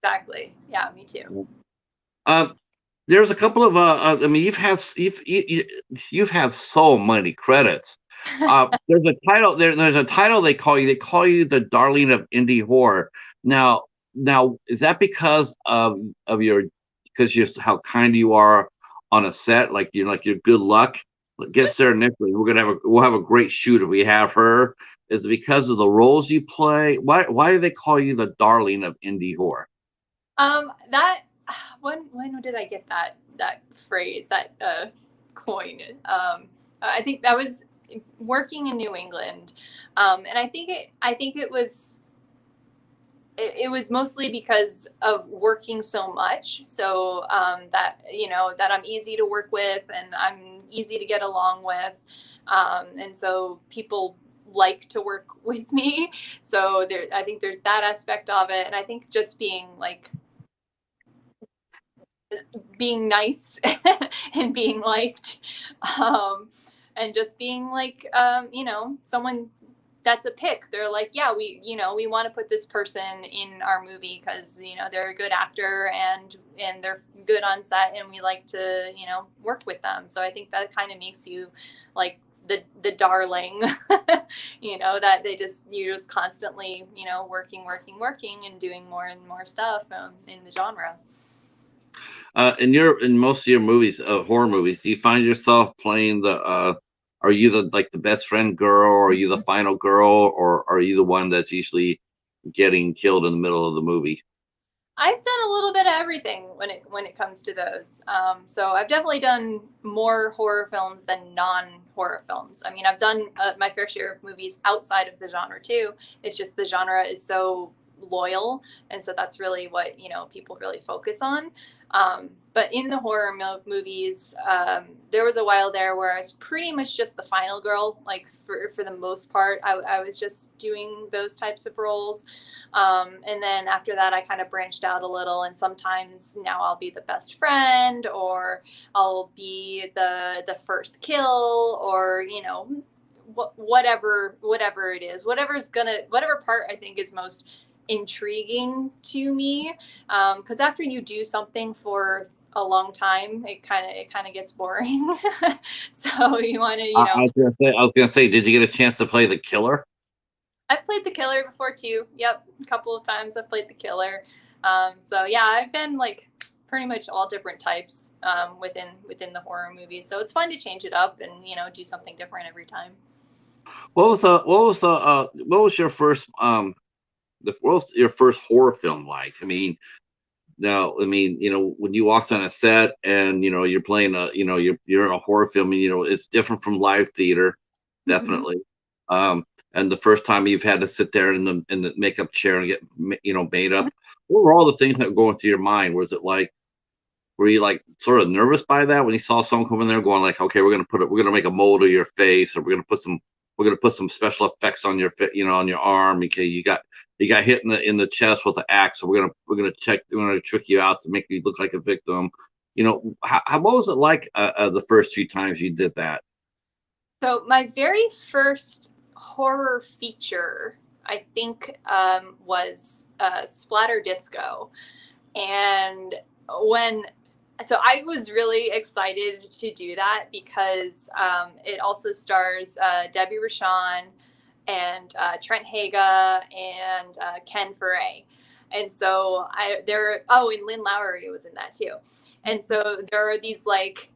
Exactly. Yeah, me too. There's a couple of I mean, you've had so many credits. There's a title there's a title they call you the darling of indie horror. Now is that because of how kind you are on a set, like your good luck? Get Sarah Nicklin. We'll have a great shoot if we have her. Is it because of the roles you play? Why do they call you the darling of indie horror? That when did I get that phrase, that coin? I think that was working in New England, and I think it was mostly because of working so much. So that I'm easy to work with and I'm easy to get along with, and so people like to work with me. So I think there's that aspect of it, and I think just being nice and being liked, and just being someone that's a pick. They're like, yeah, we want to put this person in our movie because they're a good actor and they're good on set and we like to work with them. So I think that kind of makes you like the darling, that you're just constantly working and doing more and more stuff in the genre. In most of your movies, horror movies, do you find yourself playing are you the best friend girl, or are you the final girl, or are you the one that's usually getting killed in the middle of the movie? I've done a little bit of everything when it comes to those. So I've definitely done more horror films than non-horror films. I mean, I've done my fair share of movies outside of the genre too. It's just the genre is so loyal, and so that's really what people really focus on. But in the horror movies, there was a while there where I was pretty much just the final girl. Like for the most part, I was just doing those types of roles. And then after that, I kind of branched out a little. And sometimes now I'll be the best friend, or I'll be the first kill, or whatever it is, whatever part I think is most intriguing to me, because after you do something for a long time, it kind of gets boring. So you want to I was gonna say, did you get a chance to play the killer? I've played the killer before too. Yep, a couple of times I've played the killer. So yeah, I've been like pretty much all different types within the horror movies. So it's fun to change it up and do something different every time. What was your first what's your first horror film like? I mean, now, I mean, when you walked on a set and you're playing you're in a horror film, and it's different from live theater, Mhm. definitely. And the first time you've had to sit there in the makeup chair and get made up, what were all the things that were going through your mind? Was it like, were you like sort of nervous by that when you saw someone come in there going like, okay, we're gonna make a mold of your face, or we're gonna put some special effects on your on your arm, okay, you got hit in the chest with the axe, so we're gonna trick you out to make you look like a victim. What was it like the first few times you did that? So my very first horror feature, I think, was Splatter Disco, and when so I was really excited to do that because it also stars Debbie Rochon and Trent Haga and Ken Foray. And so and Lynn Lowry was in that too. And so there are these like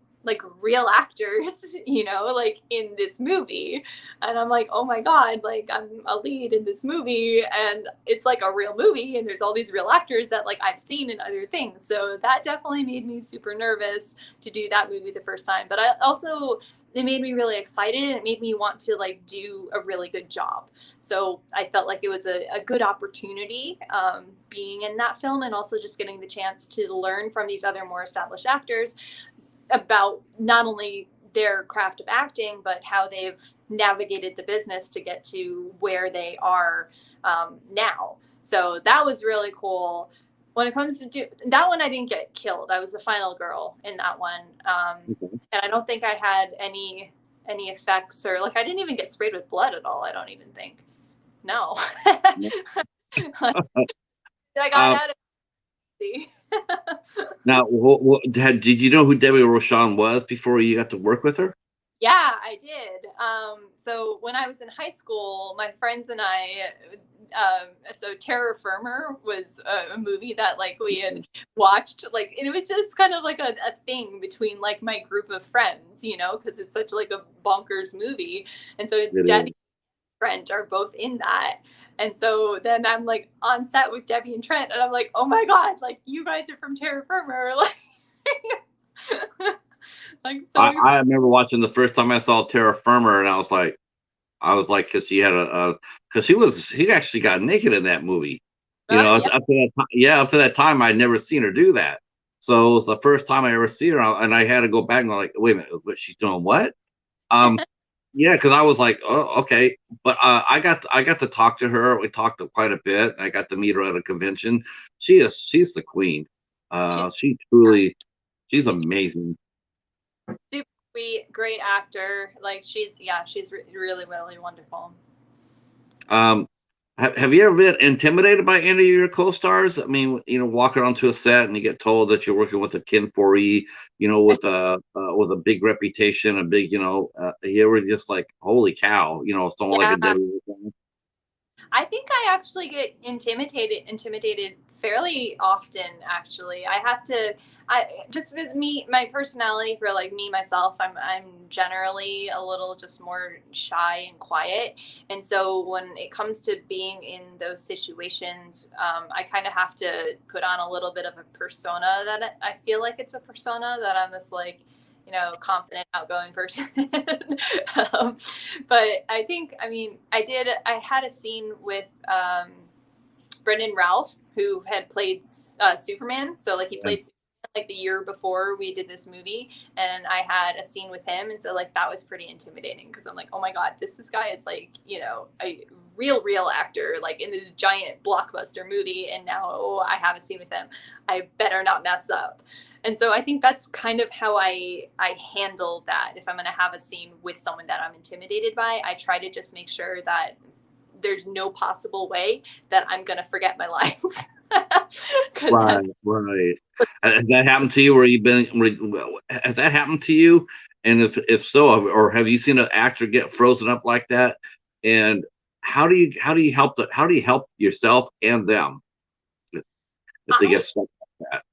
real actors, like in this movie. And I'm like, oh my God, like I'm a lead in this movie and it's like a real movie and there's all these real actors that like I've seen in other things. So that definitely made me super nervous to do that movie the first time. But I also it made me really excited and it made me want to like do a really good job. So I felt like it was a good opportunity being in that film and also just getting the chance to learn from these other more established actors about not only their craft of acting, but how they've navigated the business to get to where they are now. So that was really cool. When it comes to that one, I didn't get killed. I was the final girl in that one, and I don't think I had any effects or like I didn't even get sprayed with blood at all. I don't even think. No, I got Um, out of the. Now, did you know who Debbie Rochon was before you got to work with her? Yeah, I did. So when I was in high school, my friends and I, so Terror Firmer was a movie that like we had watched, like, and it was just kind of like a thing between like my group of friends, because it's such like a bonkers movie. And so It Debbie is. and Trent are both in that. And so then I'm like on set with Debbie and Trent, and I'm like, oh my God, like you guys are from Terror Firmer, like, like so I remember watching the first time I saw Terra Firma, and I was like, because because he actually got naked in that movie. Up yeah. to that time, yeah, up to that time, I'd never seen her do that. So it was the first time I ever see her, and I had to go back and go like, wait a minute, but she's doing what? Um, yeah, because I was like, oh, okay. But I got to talk to her. We talked quite a bit. I got to meet her at a convention. She's the queen. She's She's she's amazing. super sweet, great actor. Like she's really really wonderful. Um, have you ever been intimidated by any of your co-stars? I mean, walking onto a set and you get told that you're working with a Ken Foree, with a big reputation, a big, you ever just like, holy cow, someone like a Yeah, Debbie. I think I actually get intimidated fairly often. Actually, I have to. I just as my personality for like me myself. I'm generally a little just more shy and quiet, and so when it comes to being in those situations, I kind of have to put on a little bit of a persona that I feel like it's a persona that I'm this like confident, outgoing person. um, but I think, I mean, I had a scene with Brendan Ralph, who had played Superman. So, like, he Yeah. played Superman, like, the year before we did this movie. And I had a scene with him. And so, like, that was pretty intimidating because I'm like, oh my God, this guy is, like, a real actor, like, in this giant blockbuster movie. And now I have a scene with him. I better not mess up. And so I think that's kind of how I handle that. If I'm going to have a scene with someone that I'm intimidated by, I try to just make sure that there's no possible way that I'm going to forget my lines. Because Right, that's right. Has that happened to you, has that happened to you? And if so, or have you seen an actor get frozen up like that? And how do you help yourself and them if they get I stuck like that?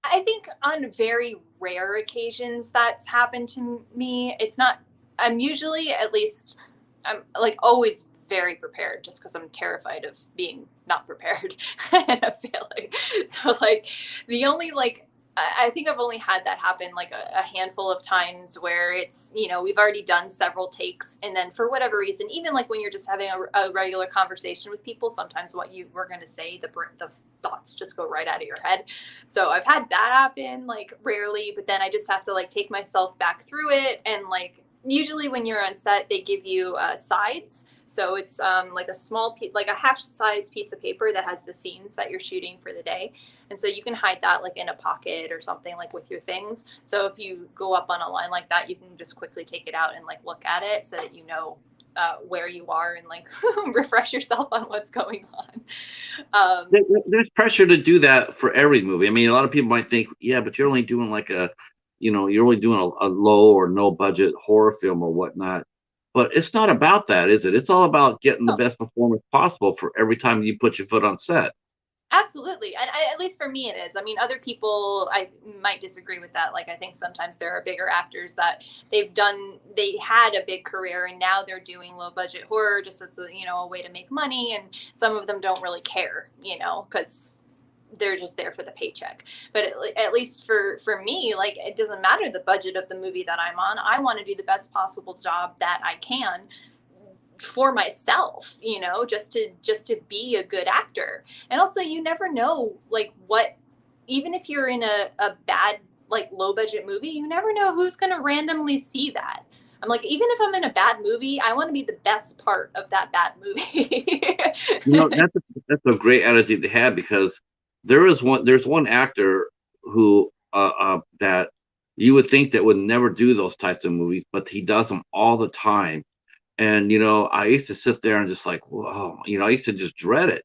I think on very rare occasions that's happened to me. It's not. I'm usually at least. I'm like always very prepared just because I'm terrified of being not prepared and of failing. So like the only like I think I've only had that happen like a handful of times where it's, you know, we've already done several takes. And then for whatever reason, even like when you're just having a regular conversation with people, sometimes what you were going to say, the thoughts just go right out of your head. So I've had that happen like rarely, but then I just have to like take myself back through it. And like usually when you're on set, they give you sides. So it's like a small piece, like a half-size piece of paper that has the scenes that you're shooting for the day. And so you can hide that like in a pocket or something like with your things. So if you go up on a line like that, you can just quickly take it out and like look at it so that you know where you are and like refresh yourself on what's going on. There's pressure to do that for every movie. I mean, a lot of people might think, yeah, but you're only doing like you're only doing a low or no budget horror film or whatnot. But it's not about that, is it? It's all about getting the best performance possible for every time you put your foot on set. Absolutely. And at least for me, it is. I mean, other people, I might disagree with that. Like, I think sometimes there are bigger actors that they had a big career and now they're doing low budget horror just as a, you know, a way to make money. And some of them don't really care, you know, because they're just there for the paycheck. But at least for me, like, it doesn't matter the budget of the movie that I'm on. I want to do the best possible job that I can for myself, you know, just to be a good actor. And also you never know like what, even if you're in a bad like low budget movie, you never know who's going to randomly see that. I'm like, even if I'm in a bad movie, I want to be the best part of that bad movie. You know, that's a great attitude to have, because there's one actor who that you would think that would never do those types of movies, but he does them all the time. And, you know, I used to sit there and just like, whoa, you know, I used to just dread it.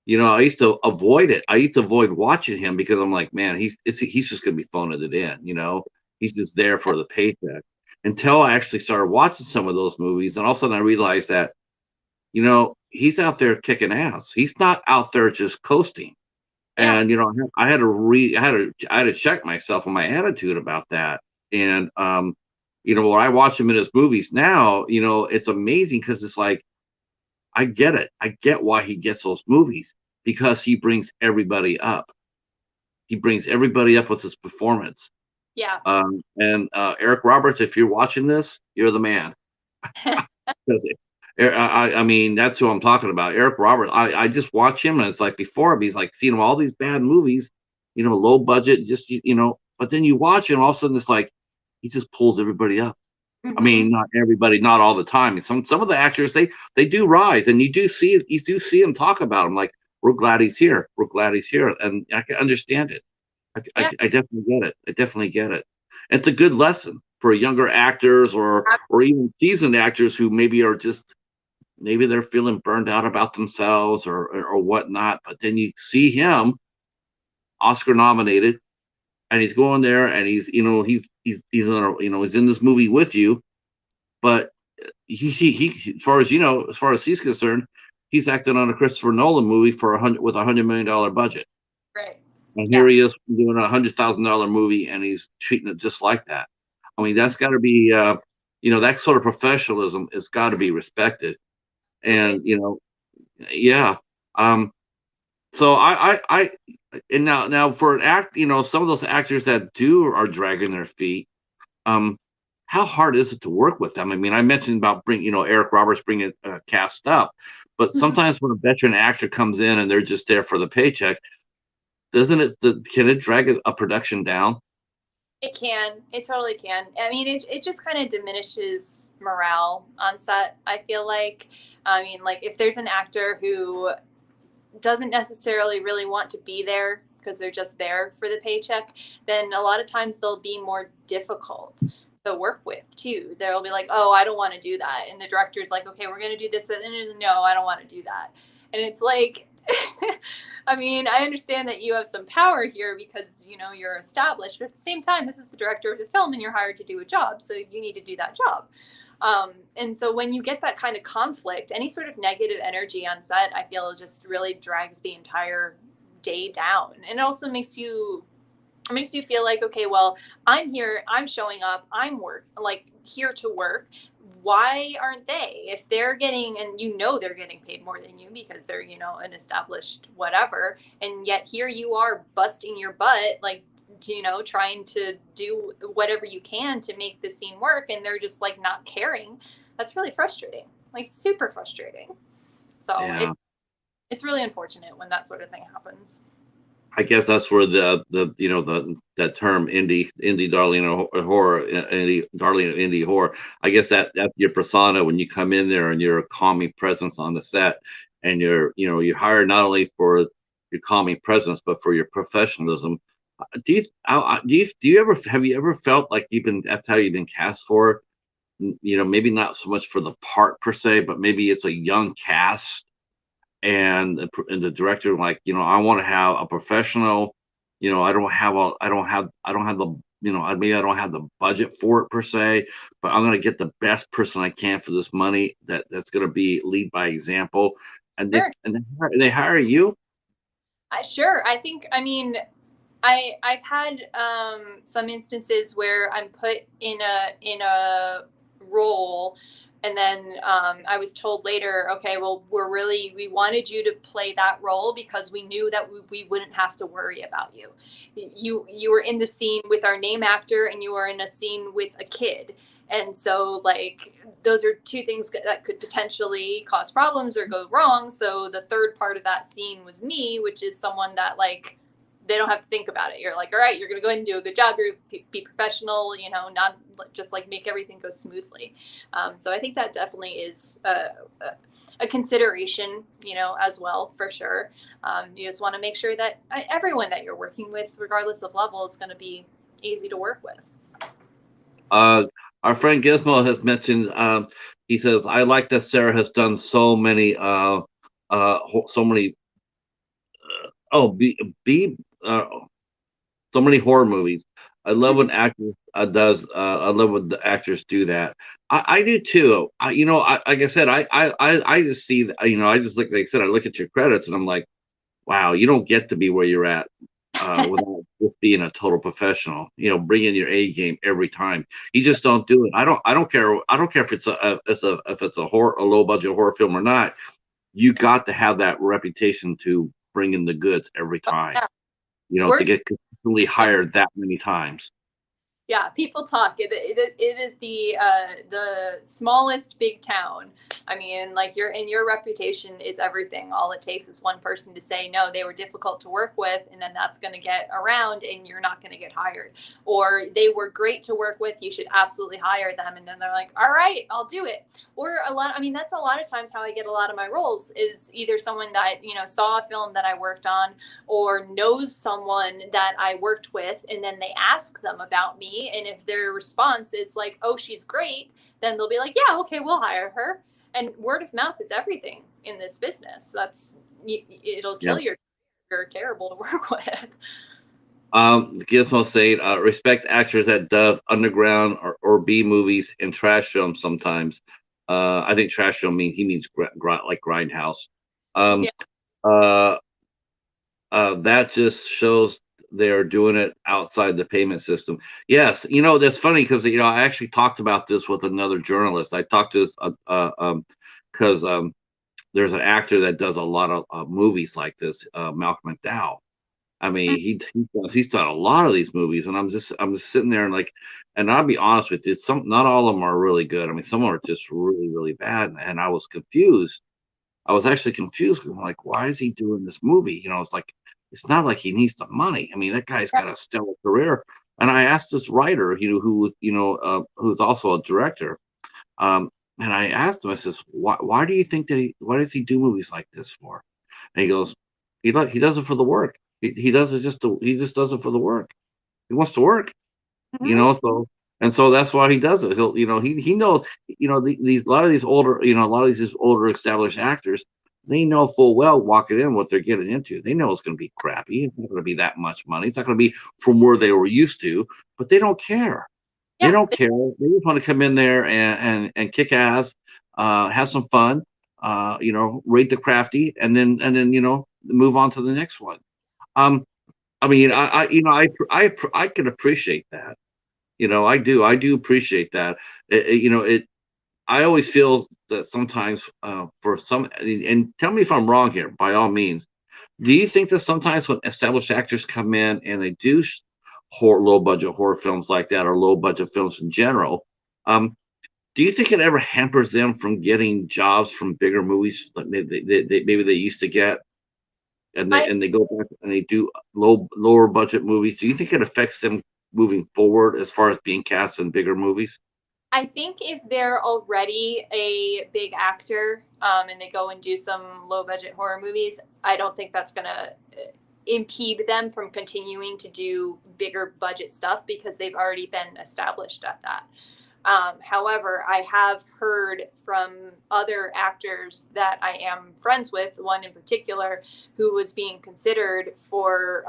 You know, I used to avoid it. I used to avoid watching him because I'm like, man, he's just going to be phoning it in. You know, he's just there for the paycheck. Until I actually started watching some of those movies. And all of a sudden I realized that, you know, he's out there kicking ass. He's not out there just coasting. Yeah. And, you know, I had to check myself on my attitude about that. And, you know, when I watch him in his movies now, you know, it's amazing because it's like, I get it. I get why he gets those movies, because he brings everybody up. He brings everybody up with his performance. Yeah. And Eric Roberts, if you're watching this, you're the man. I mean, that's who I'm talking about. Eric Roberts. I just watch him, and it's like before him, he's like seeing all these bad movies, you know, low budget, just you know. But then you watch him, all of a sudden it's like he just pulls everybody up. Mm-hmm. I mean, not everybody, not all the time. Some of the actors they do rise, and you do see them talk about him like, we're glad he's here, and I can understand it. I definitely get it. I definitely get it. It's a good lesson for younger actors or even seasoned actors who maybe they're feeling burned out about themselves or whatnot. But then you see him Oscar nominated, and he's going there, and he's in this movie with you, but he as far as he's concerned, he's acting on a Christopher Nolan movie with $100 million budget. Right. And here he is doing $100,000 movie, and he's treating it just like that. I mean, that's got to be, that sort of professionalism has got to be respected. And, you know, yeah. So and now for some of those actors that are dragging their feet, how hard is it to work with them? I mean, I mentioned about Eric Roberts bringing cast up, but sometimes when a veteran actor comes in and they're just there for the paycheck, can it drag a production down? It can. It totally can. I mean, it just kind of diminishes morale on set, I feel like. I mean, like, if there's an actor who doesn't necessarily really want to be there because they're just there for the paycheck, then a lot of times they'll be more difficult to work with, too. They'll be like, oh, I don't want to do that. And the director's like, okay, we're going to do this. And no, I don't want to do that. And it's like... I mean, I understand that you have some power here because, you know, you're established, but at the same time, this is the director of the film and you're hired to do a job. So you need to do that job. And so when you get that kind of conflict, any sort of negative energy on set, I feel just really drags the entire day down. And it also makes you feel like, okay, well, I'm here, I'm showing up, I'm here to work. why aren't they? If they're getting, and you know they're getting paid more than you because they're, you know, an established whatever, and yet here you are busting your butt, like, you know, trying to do whatever you can to make the scene work, and they're just like not caring. That's really frustrating, like super frustrating. So Yeah. it's really unfortunate when that sort of thing happens. I guess that's where the you know that term indie darling or horror, indie darling of indie horror. I guess that's your persona when you come in there and you're a calming presence on the set, and you're hired not only for your calming presence but for your professionalism. Have you ever felt like that's how you've been cast for? You know, maybe not so much for the part per se, but maybe it's a young cast and the director, like, you know, I want to have a professional, you know, I don't have the, you know, maybe I don't have the budget for it per se, but I'm going to get the best person I can for this money that's going to be lead by example. And Sure. they hire you. Sure. I think, I mean, I've had some instances where I'm put in a role, and then I was told later, okay, well, we wanted you to play that role because we knew that we wouldn't have to worry about you. You were in the scene with our name actor, and you were in a scene with a kid. And so, like, those are two things that could potentially cause problems or go wrong. So the third part of that scene was me, which is someone that, like, they don't have to think about it. You're like, all right, you're going to go ahead and do a good job. You're be professional, you know, not just like make everything go smoothly. So I think that definitely is a consideration, you know, as well, for sure. You just want to make sure that everyone that you're working with, regardless of level, is going to be easy to work with. Our friend Gizmo has mentioned, he says, I like that Sarah has done so many, oh, uh, so many horror movies. I love when actors I love when the actors do that. I do too. Like I said, I just see, you know, I just look, like I said, I look at your credits and I'm like, wow, you don't get to be where you're at without just being a total professional. You know, bringing your A game every time. You just don't do it. I don't care. I don't care if it's a low budget horror film or not. You got to have that reputation to bring in the goods every time. Yeah. You know, to get consistently hired that many times. Yeah, people talk. It is the smallest big town. I mean, like, your reputation is everything. All it takes is one person to say no, they were difficult to work with, and then that's going to get around, and you're not going to get hired. Or they were great to work with, you should absolutely hire them, and then they're like, all right, I'll do it. Or I mean, that's a lot of times how I get a lot of my roles, is either someone that, you know, saw a film that I worked on, or knows someone that I worked with, and then they ask them about me. And if their response is like, oh, she's great, then they'll be like, yeah, okay, we'll hire her. And word of mouth is everything in this business. It'll kill you. You're terrible to work with. Gizmo saying, respect actors that dub underground or B movies and trash films sometimes. I think trash film he means like Grindhouse. Yeah. That just shows they're doing it outside the payment system. Yes, you know, that's funny because, you know, I actually talked about this with another journalist. I talked to this because there's an actor that does a lot of movies like this, Malcolm McDowell. I mean, he's done a lot of these movies, and I'm just sitting there and like, and I'll be honest with you, not all of them are really good. I mean, some are just really, really bad, and I was confused. I was actually confused. I'm like, why is he doing this movie? You know, it's not like he needs the money. I mean, that guy's got a stellar career. And I asked this writer, who's also a director, and I asked him, I says, why do you think why does he do movies like this for? And he goes, he does it for the work. He does it he just does it for the work. He wants to work, you know. So that's why he does it. He'll, you know, he knows, you know, a lot of these older established actors, they know full well walking in what they're getting into. They know it's going to be crappy. It's not going to be that much money. It's not going to be from where they were used to, but they don't care. They don't care. They just want to come in there and kick ass, have some fun, you know, rate the crafty, and then you know, move on to the next one. I mean, I can appreciate that. You know, I do appreciate that. You know, I always feel that sometimes for some, and tell me if I'm wrong here, by all means. Do you think that sometimes when established actors come in and they do low budget horror films like that, or low budget films in general, um, do you think it ever hampers them from getting jobs from bigger movies like maybe they used to get, and I they go back and they do lower budget movies? Do you think it affects them moving forward as far as being cast in bigger movies? I think if they're already a big actor, and they go and do some low budget horror movies, I don't think that's gonna impede them from continuing to do bigger budget stuff because they've already been established at that. However, I have heard from other actors that I am friends with, one in particular, who was being considered for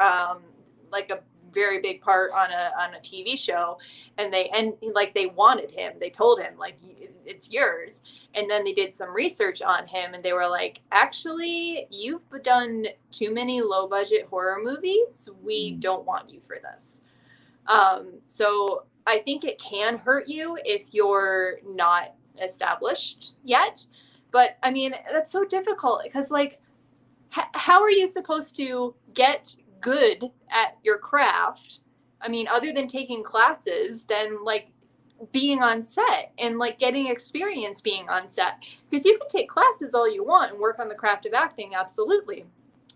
like a very big part on a TV show, and they wanted him. They told him like it's yours, and then they did some research on him, and they were like, actually, you've done too many low budget horror movies. We don't want you for this. So I think it can hurt you if you're not established yet. But I mean, that's so difficult because, like, how are you supposed to get good at your craft? I mean, other than taking classes, then like being on set and like getting experience being on set. Because you can take classes all you want and work on the craft of acting, absolutely,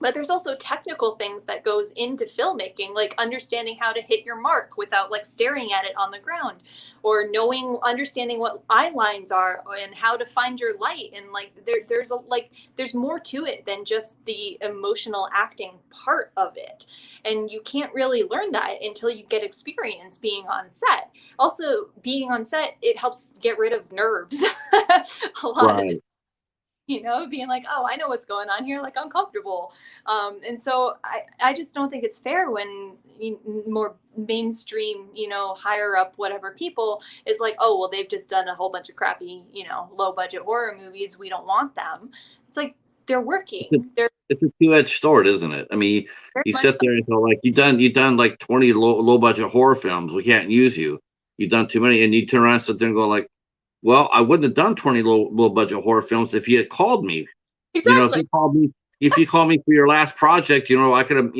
but there's also technical things that goes into filmmaking, like understanding how to hit your mark without like staring at it on the ground, or understanding what eye lines are and how to find your light. And like there's more to it than just the emotional acting part of it, and you can't really learn that until you get experience being on set. Also, being on set, it helps get rid of nerves a lot of the, Right. being like, oh, I know what's going on here, like I'm comfortable. And so I just don't think it's fair when more mainstream, higher up, whatever people is like, oh, well, they've just done a whole bunch of crappy, low budget horror movies. We don't want them. It's like they're It's a, working. They're it's a two-edged sword, isn't it? I mean, very you much. sit there and go like, you done like 20 low budget horror films. We can't use you. You've done too many, and you turn around and sit there and go like, well, I wouldn't have done 20 low budget horror films if you had called me. If Exactly. you called me, for your last project, I could have,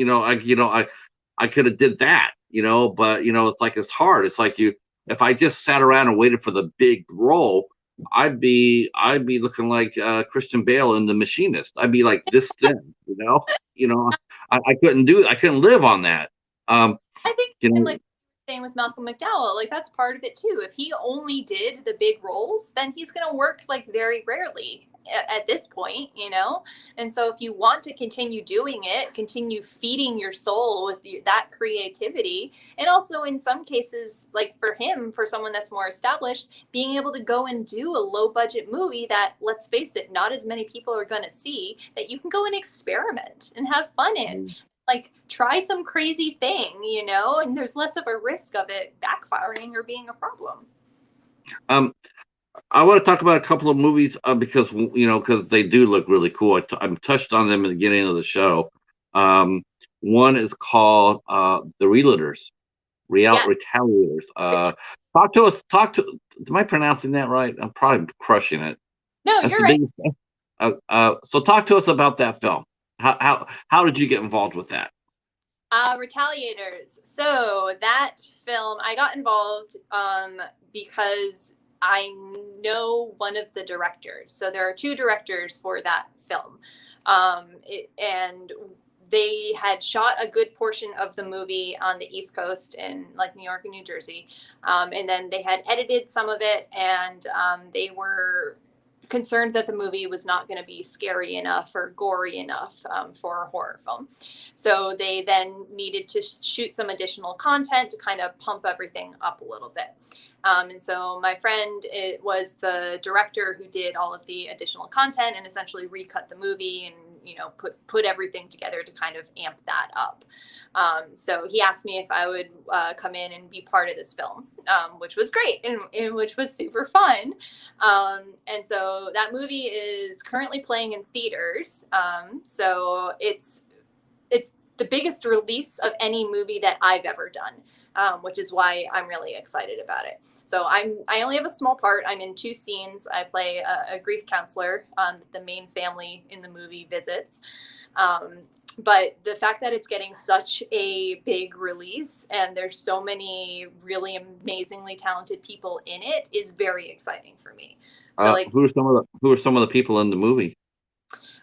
I could have did that, but it's like, it's hard. It's like if I just sat around and waited for the big role, I'd be looking like Christian Bale in The Machinist. I'd be like this thin, I couldn't live on that. Um, I think, you and know, like same with Malcolm McDowell, like that's part of it too. If he only did the big roles, then he's going to work like very rarely at this point. And so if you want to continue doing it, continue feeding your soul with that creativity, and also in some cases, like for him, for someone that's more established, being able to go and do a low budget movie that, let's face it, not as many people are going to see, that you can go and experiment and have fun in, like try some crazy thing, and there's less of a risk of it backfiring or being a problem. um, I want to talk about a couple of movies because they do look really cool. I'm touched on them in the beginning of the show. One is called The Realtors, Yeah. Retaliators. It's, Talk to us. Am I pronouncing that right? I'm probably crushing it. no, That's you're the right. biggest. So talk to us about that film. How did you get involved with that? Retaliators. So that film, I got involved because I know one of the directors. So there are two directors for that film. And they had shot a good portion of the movie on the East Coast in like New York and New Jersey. And then they had edited some of it, and they were concerned that the movie was not going to be scary enough or gory enough for a horror film. So they then needed to shoot some additional content to kind of pump everything up a little bit. And so my friend, it was the director who did all of the additional content and essentially recut the movie and put everything together to kind of amp that up. So he asked me if I would come in and be part of this film, which was great and which was super fun. And so that movie is currently playing in theaters. So it's the biggest release of any movie that I've ever done. which is why I'm really excited about it. So I only have a small part. I'm in 2 scenes. I play a grief counselor the main family in the movie visits. But the fact that it's getting such a big release and there's so many really amazingly talented people in it is very exciting for me. So like, who are some of the people in the movie?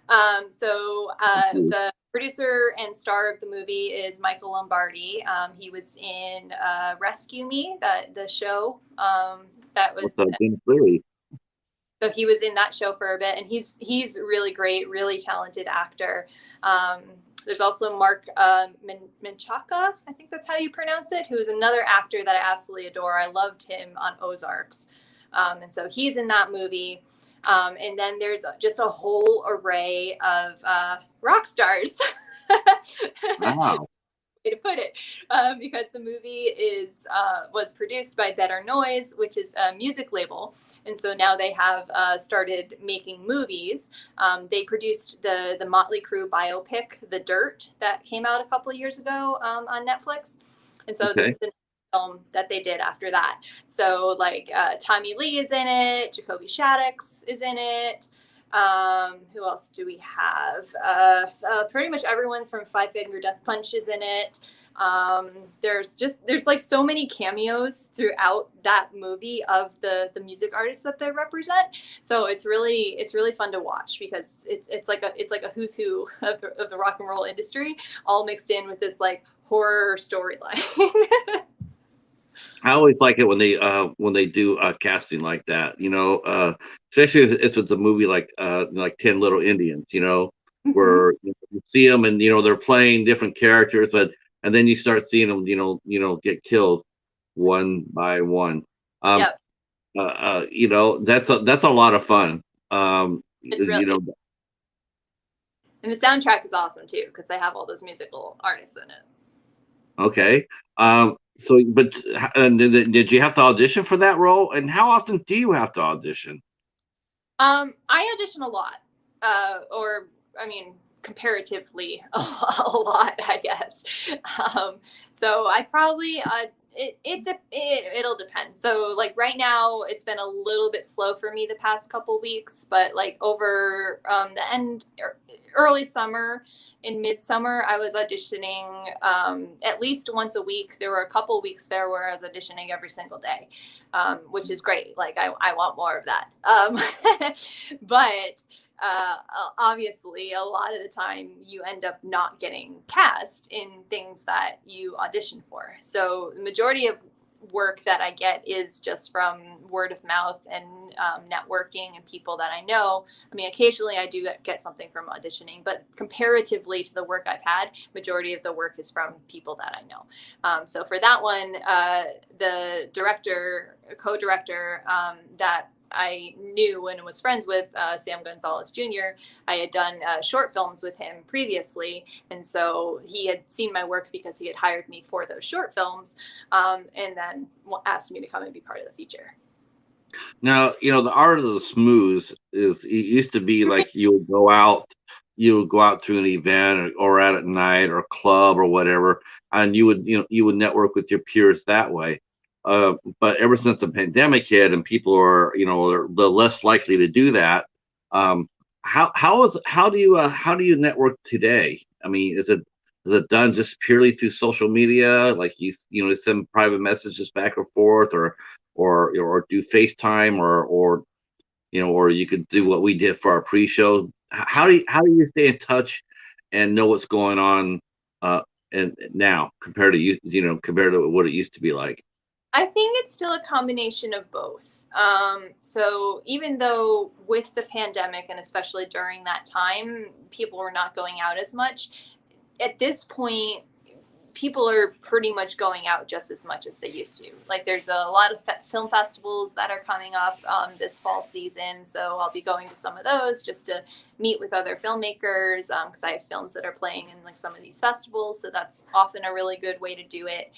The producer and star of the movie is Michael Lombardi. He was in Rescue Me, the show. That was So he was in that show for a bit, and he's really great, really talented actor. There's also Mark Menchaca, I think that's how you pronounce it, who is another actor that I absolutely adore. I loved him on Ozarks, and so he's in that movie. And then there's just a whole array of rock stars. Wow. Way to put it, because the movie was produced by Better Noise, which is a music label, and so now they have started making movies. They produced the Motley Crue biopic, The Dirt, that came out a couple of years ago on Netflix, and so this is the film that they did after that. So like Tommy Lee is in it, Jacoby Shaddix is in it. Who else do we have? Pretty much everyone from Five Finger Death Punch is in it. There's like so many cameos throughout that movie of the music artists that they represent. So it's really fun to watch because it's like a who's who of the rock and roll industry all mixed in with this like horror storyline. I always like it when they do casting like that, especially if it's a movie like 10 Little Indians, where you see them and they're playing different characters, and then you start seeing them, get killed one by one. Yep. That's a lot of fun. It's really, and the soundtrack is awesome too because they have all those musical artists in it. Okay. But did you have to audition for that role? And how often do you have to audition? I audition a lot, comparatively a lot, I guess. So I probably it'll depend. So like right now, it's been a little bit slow for me the past couple weeks, but like over the early summer and midsummer, I was auditioning at least once a week. There were a couple weeks there where I was auditioning every single day, which is great. Like I want more of that. But obviously, a lot of the time you end up not getting cast in things that you audition for. So the majority of work that I get is just from word of mouth and networking and people that I know. I mean, occasionally I do get something from auditioning, but comparatively to the work I've had, majority of the work is from people that I know. So for that one, the co-director that I knew and was friends with, Sam Gonzalez Jr., I had done short films with him previously. And so he had seen my work because he had hired me for those short films, and then asked me to come and be part of the feature. Now, the art of the smooth it used to be like you would go out to an event or out at night or a club or whatever, and you would network with your peers that way. But ever since the pandemic hit and people are, they're less likely to do that. How do you network today? I mean, is it done just purely through social media? Like you send private messages back and forth, or do FaceTime, or you could do what we did for our pre-show. How do you stay in touch and know what's going on and now compared to what it used to be like? I think it's still a combination of both. So even though with the pandemic and especially during that time, people were not going out as much, at this point, people are pretty much going out just as much as they used to. Like there's a lot of film festivals that are coming up this fall season. So I'll be going to some of those just to meet with other filmmakers because I have films that are playing in like some of these festivals. So that's often a really good way to do it.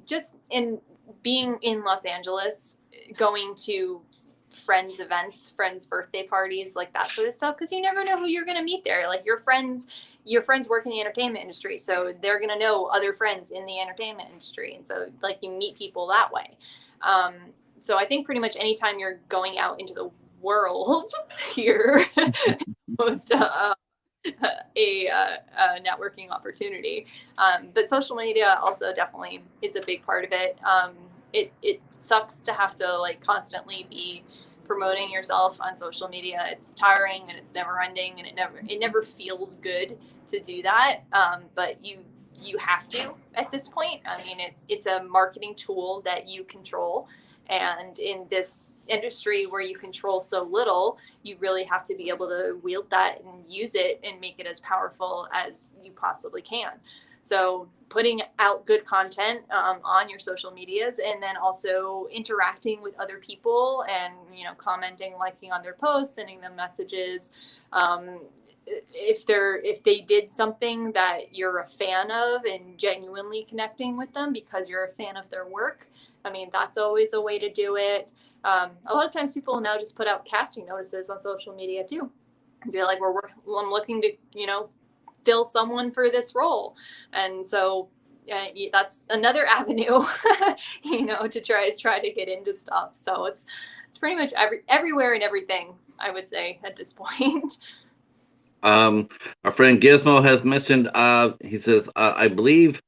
Just in being in Los Angeles, going to friends' events, friends' birthday parties, like that sort of stuff, because you never know who you're going to meet there. Like your friends work in the entertainment industry, so they're going to know other friends in the entertainment industry, and so like you meet people that way. So I think pretty much anytime you're going out into the world, you're most a networking opportunity. But social media also definitely is a big part of it. It sucks to have to like constantly be promoting yourself on social media. It's tiring and it's never ending, and it never feels good to do that. But you have to at this point. I mean, it's a marketing tool that you control. And in this industry where you control so little, you really have to be able to wield that and use it and make it as powerful as you possibly can. So putting out good content on your social medias, and then also interacting with other people and, commenting, liking on their posts, sending them messages. If they did something that you're a fan of and genuinely connecting with them because you're a fan of their work, I mean, that's always a way to do it. A lot of times people now just put out casting notices on social media too. They're like, I'm looking to, fill someone for this role. And so that's another avenue, to try to get into stuff. So it's pretty much everywhere and everything, I would say, at this point. Our friend Gizmo has mentioned, he says, I believe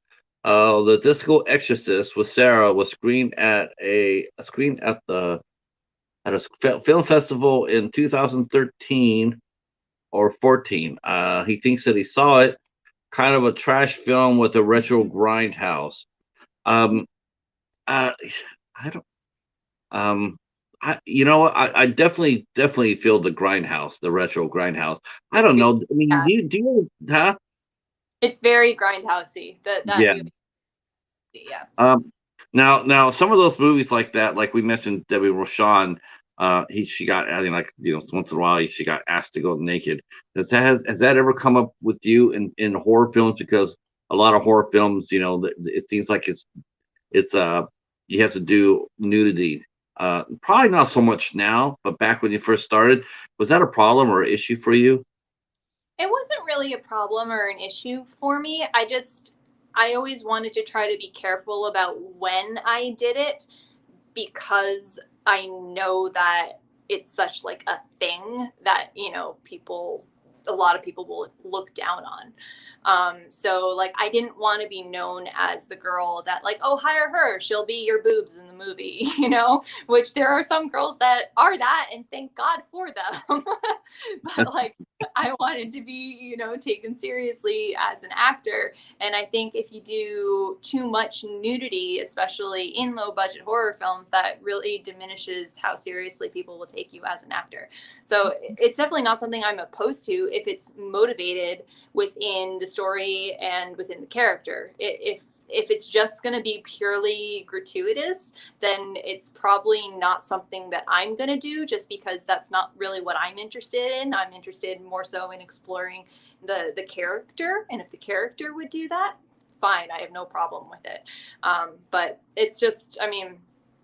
the Disco Exorcist with Sarah was screened at a film festival in 2013 or 14. He thinks that he saw it, kind of a trash film with a retro grindhouse. I don't. I definitely feel the grindhouse, the retro grindhouse. I don't know. I mean, Yeah. do you, huh? It's very grindhousey. That Yeah. movie. Yeah. Now some of those movies like that, like we mentioned, Debbie Rochon, she got, I mean, like, once in a while she got asked to go naked. Has that ever come up with you in horror films? Because a lot of horror films, it seems like it's you have to do nudity. Probably not so much now, but back when you first started, was that a problem or an issue for you? It wasn't really a problem or an issue for me. I always wanted to try to be careful about when I did it, because I know that it's such like a thing that, a lot of people will look down on. So like, I didn't want to be known as the girl that like, oh, hire her, she'll be your boobs in the movie, which there are some girls that are that, and thank God for them. But like, I wanted to be, taken seriously as an actor. And I think if you do too much nudity, especially in low budget horror films, that really diminishes how seriously people will take you as an actor. So it's definitely not something I'm opposed to if it's motivated within the story and within the character. If it's just going to be purely gratuitous, then it's probably not something that I'm going to do, just because that's not really what I'm interested in. I'm interested more so in exploring the character. And if the character would do that, fine, I have no problem with it. But it's just, I mean,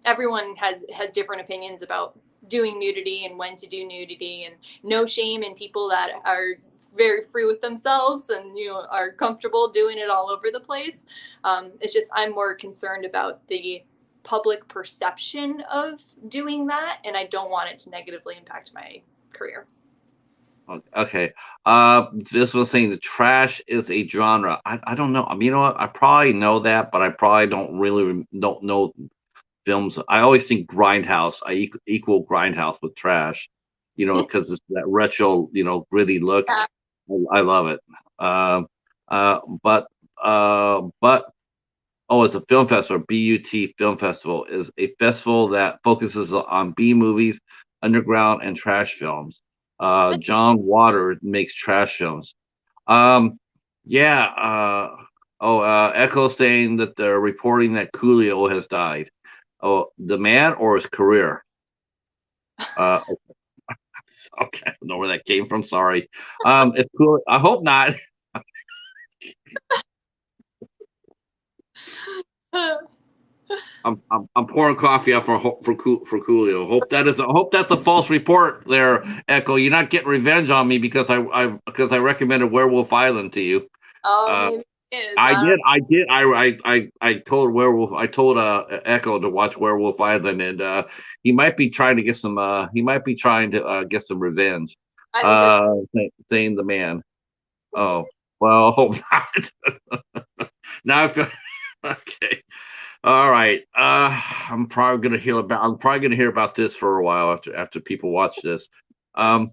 everyone has different opinions about doing nudity and when to do nudity, and no shame in people that are very free with themselves and are comfortable doing it all over the place. It's just, I'm more concerned about the public perception of doing that, and I don't want it to negatively impact my career. Okay. This was saying the trash is a genre. I don't know. I mean, you know what? I probably know that, but I probably don't know films. I always think grindhouse. I equal grindhouse with trash, because it's that retro, gritty look. Yeah. I love it. But oh, it's a film festival. BUT Film Festival is a festival that focuses on B movies, underground, and trash films. John Water makes trash films. Yeah. Echo saying that they're reporting that Coolio has died. Oh, the man or his career? Okay, I don't know where that came from. Sorry. It's cool. I hope not. I'm pouring coffee out for Coolio. Hope that's a false report there, Echo. You're not getting revenge on me because I recommended Werewolf Island to you. Oh, Uh, maybe it is. I did. I did. I told Werewolf. I told Echo to watch Werewolf Island, and he might be trying to get some. He might be trying to get some revenge. I think that's Saying the man. Oh well, hope not. Now I feel okay. All right. I'm probably gonna hear about this for a while after people watch this. Um,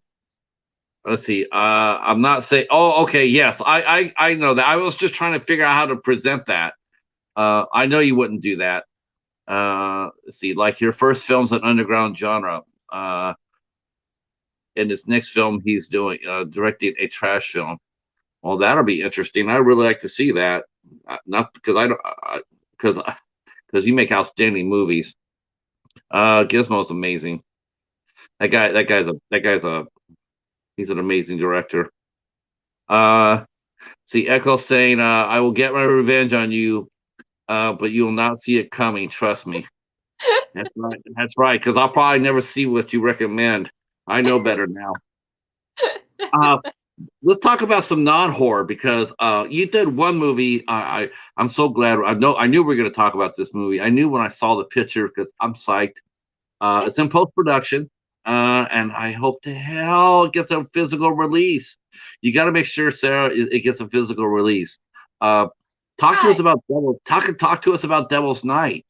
let's see. I'm not saying. Oh, okay. Yes, I know that. I was just trying to figure out how to present that. I know you wouldn't do that. Let's see. Like your first film's an underground genre. In his next film, he's directing a trash film. Well, that'll be interesting. I really like to see that. Not because I don't, because you make outstanding movies. Gizmo's amazing. He's an amazing director. Uh, see, Echo saying, "I will get my revenge on you, but you will not see it coming. Trust me." That's right. That's right. Because I'll probably never see what you recommend. I know better now. Uh, let's talk about some non-horror because you did one movie. I'm so glad. I knew we were going to talk about this movie. I knew when I saw the picture because I'm psyched. It's in post-production, and I hope to hell it gets a physical release. You got to make sure, Sarah, it gets a physical release. Uh, talk to us about Talk to us about Devil's Night.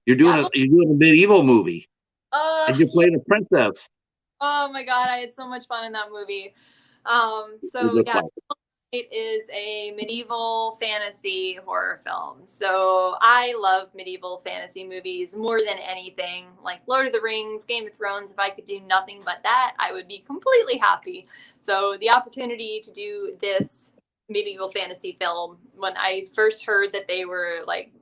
You're doing a medieval movie, and you're yeah. playing a princess. Oh my God, I had so much fun in that movie. So yeah, it is a medieval fantasy horror film. So I love medieval fantasy movies more than anything. Like Lord of the Rings, Game of Thrones, if I could do nothing but that, I would be completely happy. So the opportunity to do this medieval fantasy film, when I first heard that they were like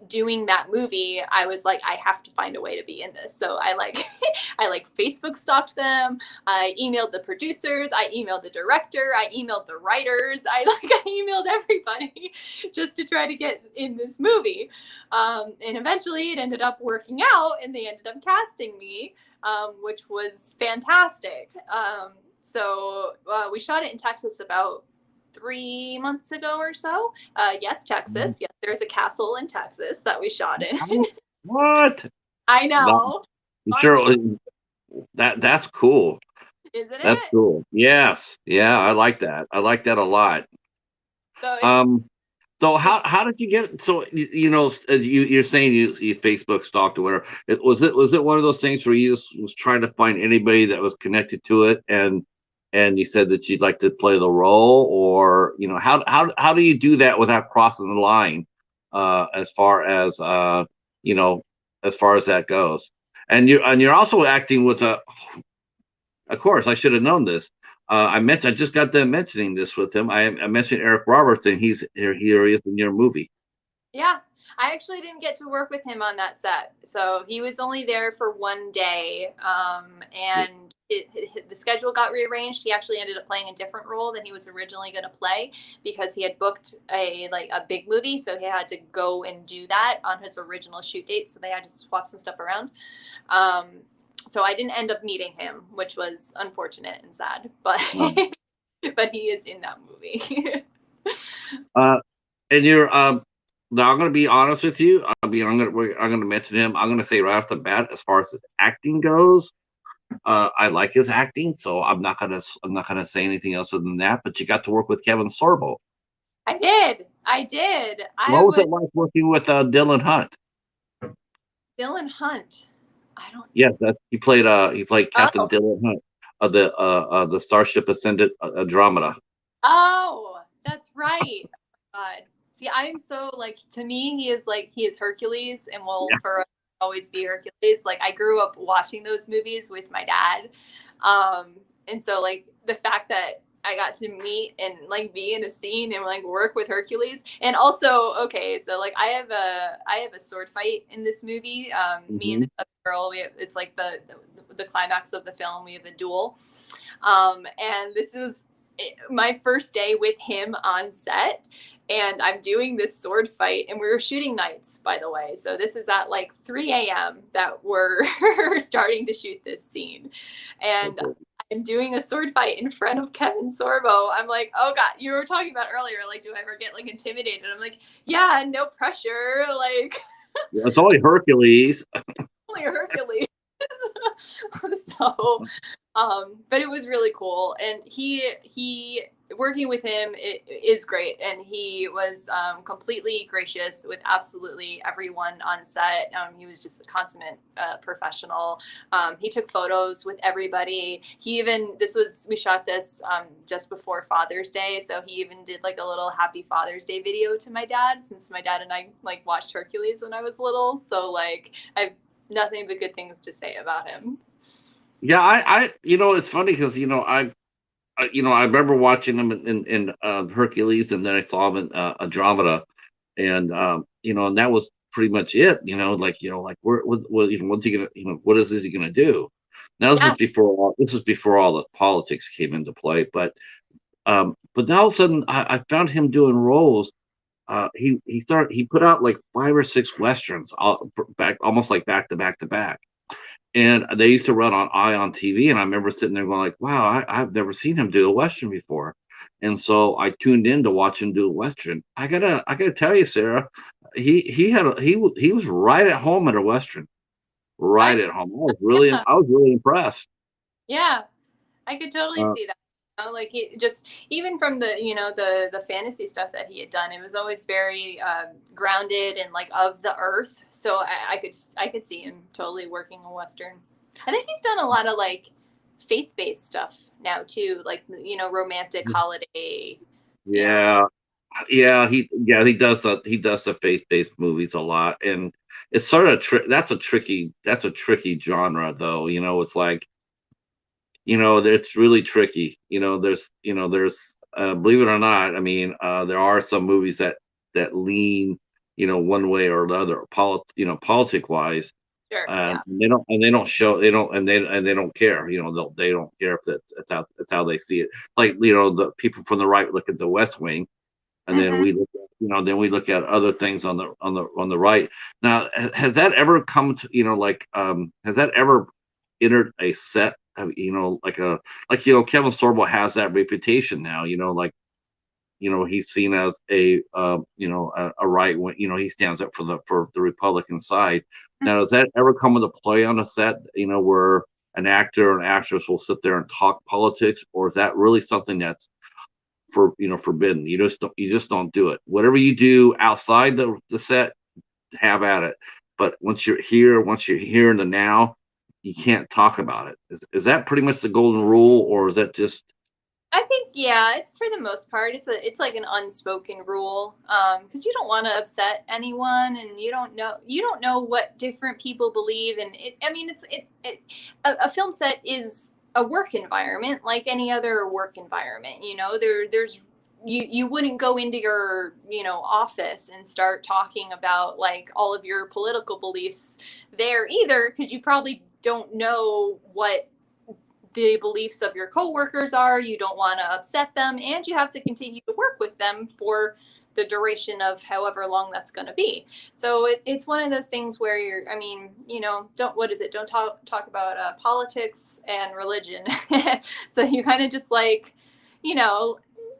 doing that movie, I was like, I have to find a way to be in this. So I I Facebook stalked them. I emailed the producers. I emailed the director. I emailed the writers. I emailed everybody just to try to get in this movie. And eventually it ended up working out and they ended up casting me, which was fantastic. So we shot it in Texas about 3 months ago or so. Yes, Texas. Yes, there's a castle in Texas that we shot in. What? I know. Sure. That's cool. Isn't it? That's cool. Yes. Yeah, I like that. I like that a lot. So how did you get? So you're saying you Facebook stalked or whatever. Was it one of those things where you just was trying to find anybody that was connected to it and you said that you'd like to play the role, or how do you do that without crossing the line, as far as as far as that goes? And you're also acting with of course I should have known this. I just got done mentioning this with him. I mentioned Eric Roberts, and here he is in your movie. Yeah, I actually didn't get to work with him on that set, so he was only there for one day, and the schedule got rearranged. He actually ended up playing a different role than he was originally going to play because he had booked a big movie, so he had to go and do that on his original shoot date. So they had to swap some stuff around. So I didn't end up meeting him, which was unfortunate and sad, but but he is in that movie. And you're now I'm going to be honest with you. I'm going to mention him. I'm going to say right off the bat, as far as his acting goes, I like his acting, so I'm not going to say anything else other than that. But you got to work with Kevin Sorbo. I did. What was it like working with Dylan Hunt? Dylan Hunt. I don't. Yes, he played Captain Dylan Hunt of the Starship Ascendant Andromeda. Oh, that's right. God. See, I'm so to me, he is Hercules and will forever always be Hercules. Like I grew up watching those movies with my dad. And so the fact that I got to meet and be in a scene and work with Hercules, and also so I have a sword fight in this movie. Me and this other girl, it's the climax of the film. We have a duel, and this was my first day with him on set, and I'm doing this sword fight, and we were shooting nights, by the way. So this is at like 3 a.m. that we're starting to shoot this scene. And I'm doing a sword fight in front of Kevin Sorbo. I'm like, oh God, you were talking about earlier, like, do I ever get like intimidated? I'm like, yeah, no pressure. Like, it's only Hercules. only Hercules. So, but it was really cool, and he working with him is great, and he was completely gracious with absolutely everyone on set. He was just a consummate professional. He took photos with everybody. We shot this just before Father's Day, so he even did like a little Happy Father's Day video to my dad, since my dad and I like watched Hercules when I was little. So like I've nothing but good things to say about him. Yeah, it's funny because I remember watching him in Hercules, and then I saw him in Andromeda, and and that was pretty much it. Like what's he gonna, what is he gonna do? Now Yeah. this is before all the politics came into play, but now all of a sudden I found him doing roles. He put out like 5 or 6 westerns, all back almost like back to back to back. And they used to run on Ion TV, and I remember sitting there going like, "Wow, I've never seen him do a Western before." And so I tuned in to watch him do a Western. I gotta tell you, Sarah, he was right at home at a Western, right at home. I was really impressed. Yeah, I could totally Uh, see that. Like he just, even from the the fantasy stuff that he had done, it was always very grounded and like of the earth. So I could see him totally working a Western. I think he's done a lot of like faith-based stuff now too, like romantic holiday. You know, yeah, he does the faith-based movies a lot, and it's sort of that's a tricky genre though. It's like, it's really tricky. There's believe it or not, I mean, there are some movies that lean, one way or another, politic wise, sure, and yeah. they don't show, they don't care. They don't care if that's how they see it. Like, the people from the right look at The West Wing, and then Hmm. we look at other things on the right. Now, has that ever come to, like, has that ever entered a set of, Kevin Sorbo has that reputation now, like, he's seen as a right wing, he stands up for the Republican side. Now, does that ever come into play on a set, where an actor or an actress will sit there and talk politics, or is that really something that's forbidden? You just don't do it. Whatever you do outside the set, have at it. But once you're here in the now, you can't talk about it. Is that pretty much the golden rule, or is that just? I think, yeah, it's for the most part. It's like an unspoken rule, because you don't want to upset anyone, and you don't know what different people believe, and I mean, a film set is a work environment like any other work environment. There's you wouldn't go into your office and start talking about like all of your political beliefs there either, because you probably don't know what the beliefs of your coworkers are. You don't want to upset them, and you have to continue to work with them for the duration of however long that's going to be. So it's one of those things where don't, what is it? Don't talk about politics and religion. So you kind of just like,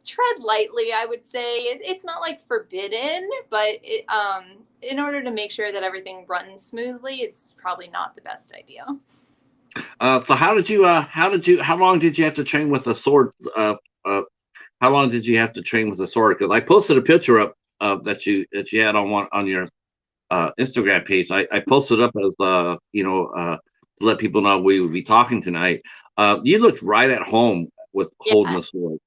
tread lightly. I would say it's not like forbidden, but in order to make sure that everything runs smoothly, it's probably not the best idea. So how long did you have to train with a sword? Uh, how long did you have to train with a sword? Because I posted a picture up that you had on your Instagram page. I posted up as to let people know we would be talking tonight. You looked right at home with holding Yeah. the sword.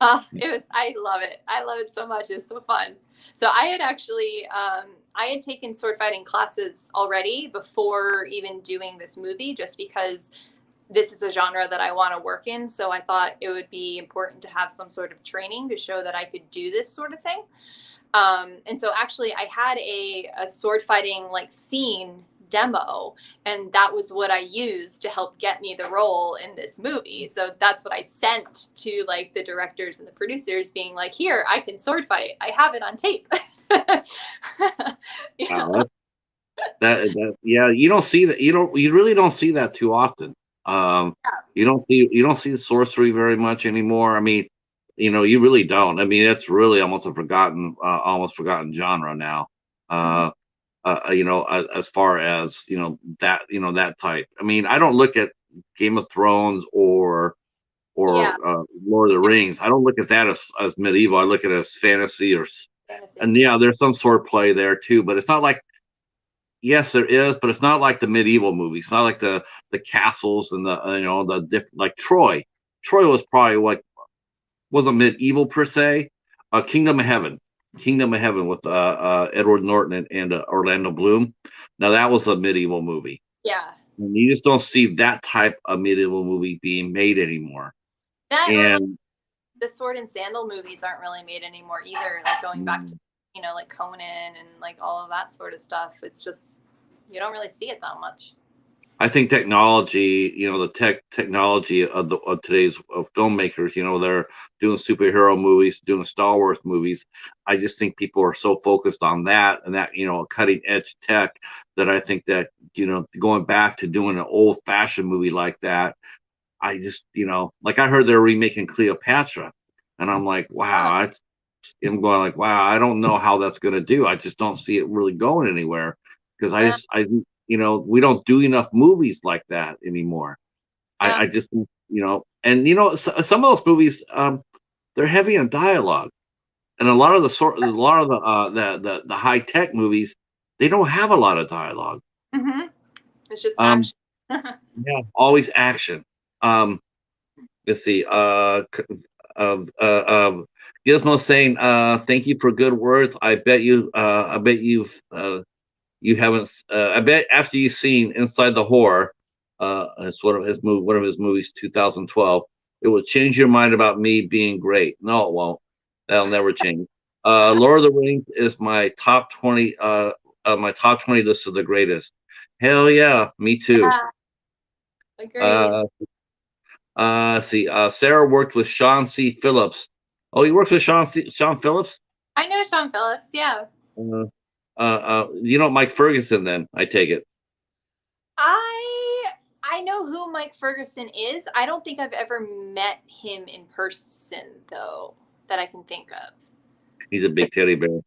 I love it. I love it so much. It's so fun. So I had actually, I had taken sword fighting classes already before even doing this movie, just because this is a genre that I want to work in. So I thought it would be important to have some sort of training to show that I could do this sort of thing. And so actually I had a sword fighting like scene demo, and that was what I used to help get me the role in this movie. So that's what I sent to like the directors and the producers, being like, here, I can sword fight, I have it on tape. Yeah. Wow, yeah, you don't see that. You really don't see that too often. You don't see sorcery very much anymore. I mean, you really don't. I mean, it's really almost forgotten genre now. Uh, as far as that type. I mean, I don't look at Game of Thrones or Yeah, Lord of the Rings. I don't look at that as medieval. I look at it as fantasy fantasy. and yeah, there's some sword play there too, but it's not like. Yes, there is, but it's not like the medieval movies. It's not like the castles and the different, like Troy. Troy was probably what wasn't medieval per se. Kingdom of Heaven with Edward Norton and Orlando Bloom. Now that was a medieval movie. Yeah. And you just don't see that type of medieval movie being made anymore. That, or like And the sword and sandal movies aren't really made anymore either. Like going back to, like Conan and like all of that sort of stuff. It's just, you don't really see it that much. I think technology, the technology of today's filmmakers, they're doing superhero movies, doing Star Wars movies. I just think people are so focused on that and that, cutting edge tech, that I think that, going back to doing an old fashioned movie like that, I just, like I heard they're remaking Cleopatra, and I'm like, wow, I'm going like, wow, I don't know how that's going to do. I just don't see it really going anywhere, because we don't do enough movies like that anymore. I just, and some of those movies, they're heavy on dialogue, and a lot of the high tech movies, they don't have a lot of dialogue. Mm-hmm. It's just Um, action. yeah, always action. Let's see. Gizmo saying, "Thank you for good words. I bet you haven't. I bet after you've seen Inside the Horror, it's one of his movies, 2012. It will change your mind about me being great. No, it won't. That'll never change. Lord of the Rings is my top 20. My top 20 list of the greatest. Hell yeah, me too. Yeah, agreed. Uh, see, Sarah worked with Sean C. Phillips. Oh, you worked with Sean Phillips? I know Sean Phillips. Yeah. Uh, Mike Ferguson. Then I take it. I know who Mike Ferguson is. I don't think I've ever met him in person, though, that I can think of. He's a big teddy bear.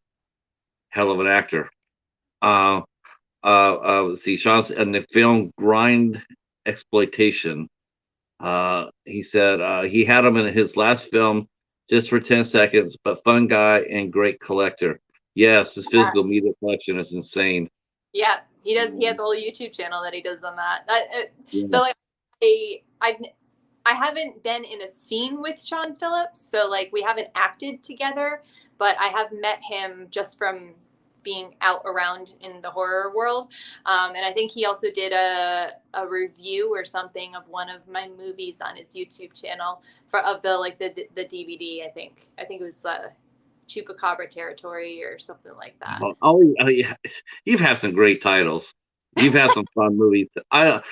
Hell of an actor. See, Sean's in the film Grind Exploitation. He said he had him in his last film just for 10 seconds, but fun guy and great collector. Yes, his physical media collection is insane. Yeah, he does. He has a whole YouTube channel that he does on that. Yeah. So like, I haven't been in a scene with Sean Phillips, so like we haven't acted together, but I have met him just from being out around in the horror world. And I think he also did a review or something of one of my movies on his YouTube channel of the DVD. I think it was Chupacabra Territory or something like that. Yeah. You've had some great titles. You've had some fun movies. I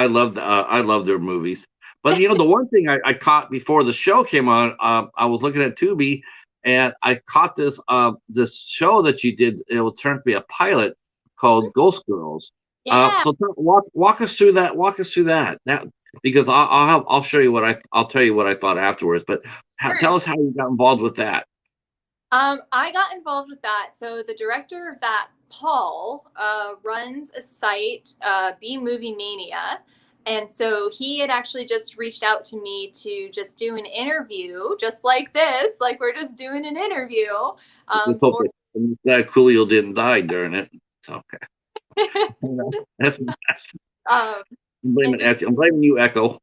love their movies. But the one thing I caught before the show came on, I was looking at Tubi, and I caught this show that you did. It will turn to be a pilot called Ghost Girls. Yeah. So walk us through that. Walk us through that. Because I'll show you I'll tell you what I thought afterwards. But Sure. tell us how you got involved with that. I got involved with that. So the director of that, Paul, runs a site, B Movie Mania. And so he had actually just reached out to me to just do an interview, just like this, like we're just doing an interview. I'm glad Coolio didn't die during it. It's okay. That's um, I'm blaming you, Echo.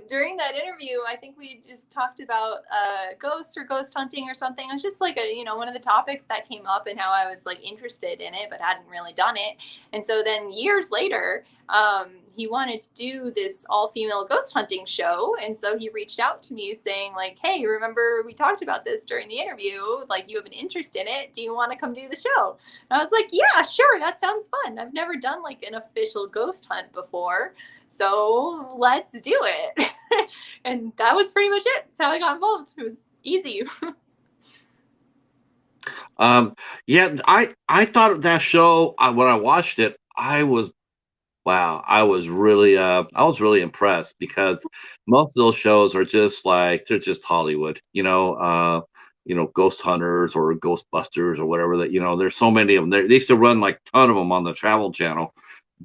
During that interview, I think we just talked about ghosts or ghost hunting or something. It was just like one of the topics that came up and how I was like interested in it, but hadn't really done it. And so then years later, he wanted to do this all-female ghost hunting show, and so he reached out to me saying like, hey, remember we talked about this during the interview, like you have an interest in it, do you want to come do the show? And I was like, yeah, sure, that sounds fun. I've never done like an official ghost hunt before, so let's do it. And that was pretty much it. That's how I got involved. It was easy. Yeah, I thought of that show when I watched it. Wow, I was really impressed because most of those shows are just like they're just Hollywood, ghost hunters or Ghostbusters or whatever that, there's so many of them. They used to run like a ton of them on the Travel Channel,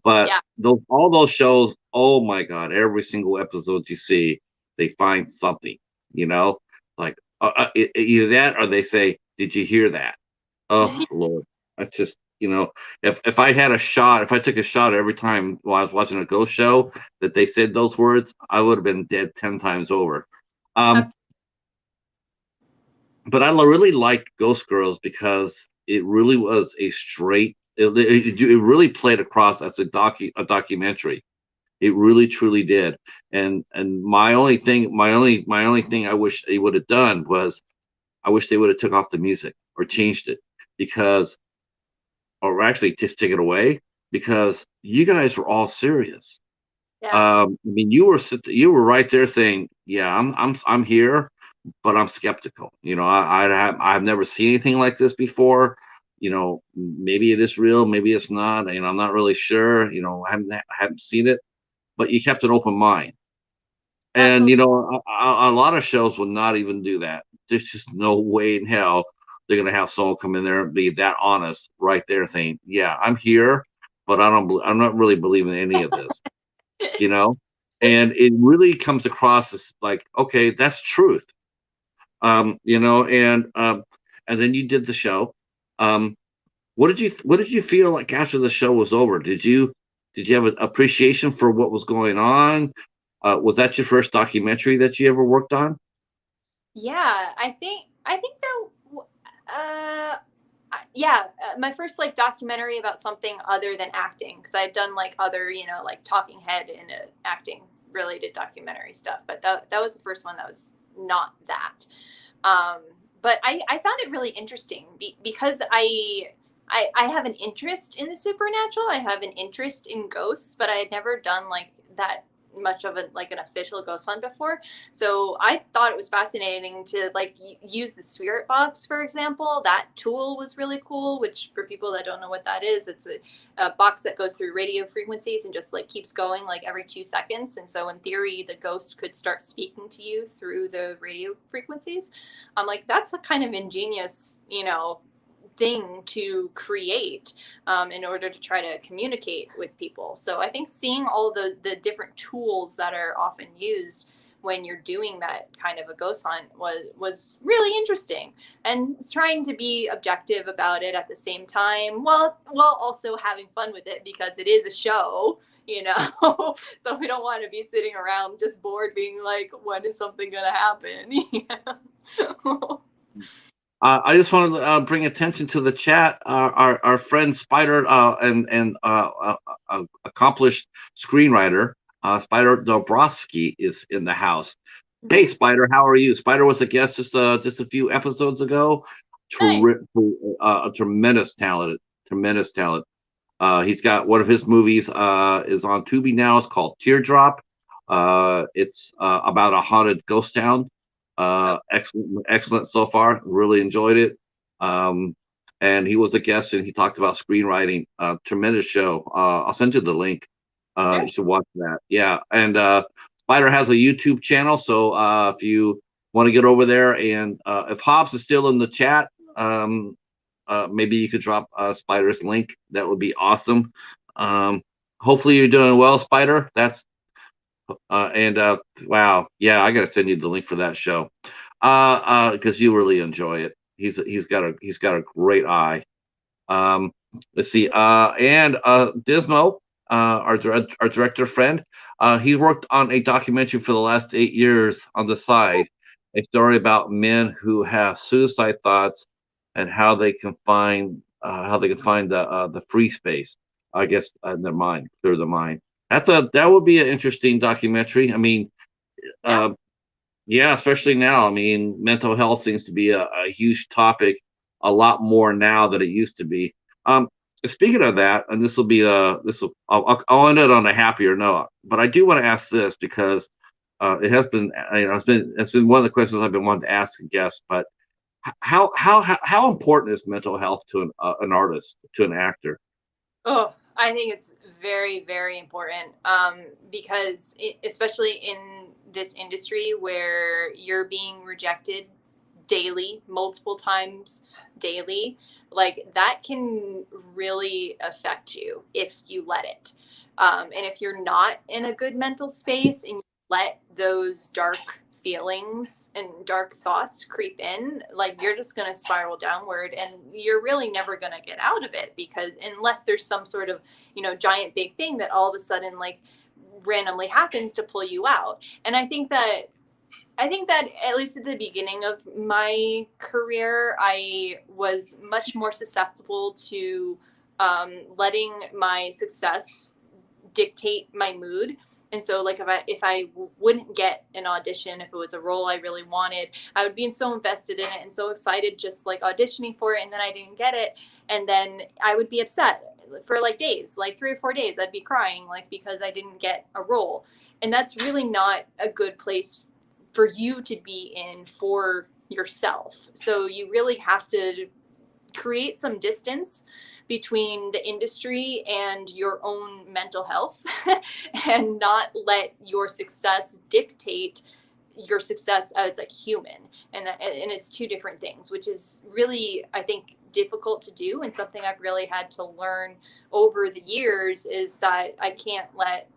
but Yeah. all those shows, oh my God, every single episode you see, they find something, like either that or they say, "Did you hear that?" Oh Lord, I just if I had a shot, if I took a shot every time while I was watching a ghost show that they said those words, I would have been dead 10 times over. Um, Absolutely. but I really liked Ghost Girls because it really was a straight. It really played across as a documentary. It really truly did. And my only thing I wish they would have done was I wish they would have took off the music or changed it because or actually just take it away because you guys were all serious. Yeah. I mean, you were right there saying, "Yeah, I'm here, but I'm skeptical." I've never seen anything like this before. Maybe it is real, maybe it's not. I'm not really sure. I haven't seen it, but you kept an open mind. And Absolutely. a lot of shows will not even do that. There's just no way in hell they're gonna have someone come in there and be that honest right there, saying, "Yeah, I'm here, but I'm not really believing any of this." You know, and it really comes across as like, okay, that's truth. And then you did the show. Um, what did you feel like after the show was over? Did you have an appreciation for what was going on? Was that your first documentary that you ever worked on? Yeah, I think that yeah, my first like documentary about something other than acting, because I had done like other, like talking head and acting related documentary stuff, but that was the first one that was not that. Um, but I found it really interesting because I have an interest in the supernatural. I have an interest in ghosts, but I had never done like that much of an official ghost hunt before. So I thought it was fascinating to like use the spirit box, for example. That tool was really cool, which for people that don't know what that is, it's a box that goes through radio frequencies and just like keeps going like every 2 seconds. And so in theory, the ghost could start speaking to you through the radio frequencies. I'm like, that's a kind of ingenious, thing to create in order to try to communicate with people. So I think seeing all the different tools that are often used when you're doing that kind of a ghost hunt was really interesting, and trying to be objective about it at the same time, while also having fun with it, because it is a show. So we don't want to be sitting around just bored being like, when is something gonna happen? I just wanted to bring attention to the chat. Our friend Spider and accomplished screenwriter Spider Dobrowski is in the house. Hey, Spider, how are you? Spider was a guest just a few episodes ago. Nice. A tremendous talent, tremendous talent. He's got one of his movies is on Tubi now. It's called Teardrop. It's about a haunted ghost town. Excellent so far. Really enjoyed it. And he was a guest and he talked about screenwriting. Tremendous show. I'll send you the link. Sure. You should watch that. Yeah, and Spider has a YouTube channel, so if you want to get over there, and if Hobbs is still in the chat, maybe you could drop Spider's link. That would be awesome. Hopefully you're doing well, Spider. And wow, yeah, I gotta send you the link for that show, because you really enjoy it. He's got a great eye. Let's see, and Dismo, our director friend, he worked on a documentary for the last 8 years on the side, a story about men who have suicide thoughts and how they can find the free space, I guess, in their mind, clear the mind. That would be an interesting documentary. I mean, Yeah. yeah, especially now. I mean, mental health seems to be a huge topic, a lot more now than it used to be. Um, Speaking of that, and I'll end it on a happier note. But I do want to ask this because it has been, it's been one of the questions I've been wanting to ask a guest. But how important is mental health to an artist, to an actor? Oh, I think it's very, very important, because especially in this industry where you're being rejected daily, multiple times daily, like that can really affect you if you let it. And if you're not in a good mental space and you let those dark feelings and dark thoughts creep in, like you're just going to spiral downward and you're really never going to get out of it, because unless there's some sort of, giant big thing that all of a sudden like randomly happens to pull you out. And I think that at least at the beginning of my career, I was much more susceptible to letting my success dictate my mood. And so like if I wouldn't get an audition, if it was a role I really wanted, I would be so invested in it and so excited just like auditioning for it, and then I didn't get it, and then I would be upset for like days, like 3 or 4 days. I'd be crying like because I didn't get a role. And that's really not a good place for you to be in for yourself. So you really have to create some distance between the industry and your own mental health and not let your success dictate your success as a human. And it's two different things, which is really, I think, difficult to do, and something I've really had to learn over the years is that I can't let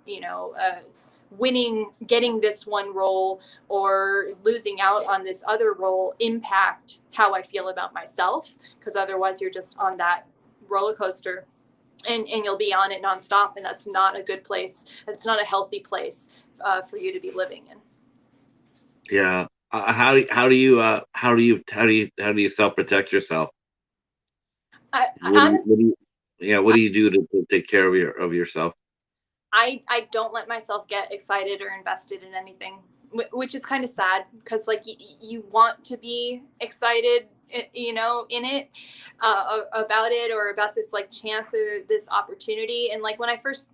getting this one role or losing out on this other role impact how I feel about myself, because otherwise you're just on that roller coaster, and you'll be on it nonstop, and that's not a good place. It's not a healthy place for you to be living in. Yeah. How do you self protect yourself? Honestly, What do you do to take care of yourself? I don't let myself get excited or invested in anything, which is kind of sad, because like you want to be excited, in it, about it, or about this like chance or this opportunity. And like when I first,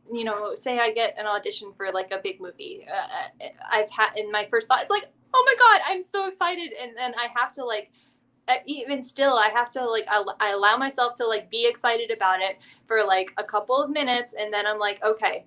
say I get an audition for like a big movie, I've had, in my first thought, it's like, oh my God, I'm so excited. And then I have to like, even still, I have to like, I allow myself to like be excited about it for like a couple of minutes. And then I'm like, okay,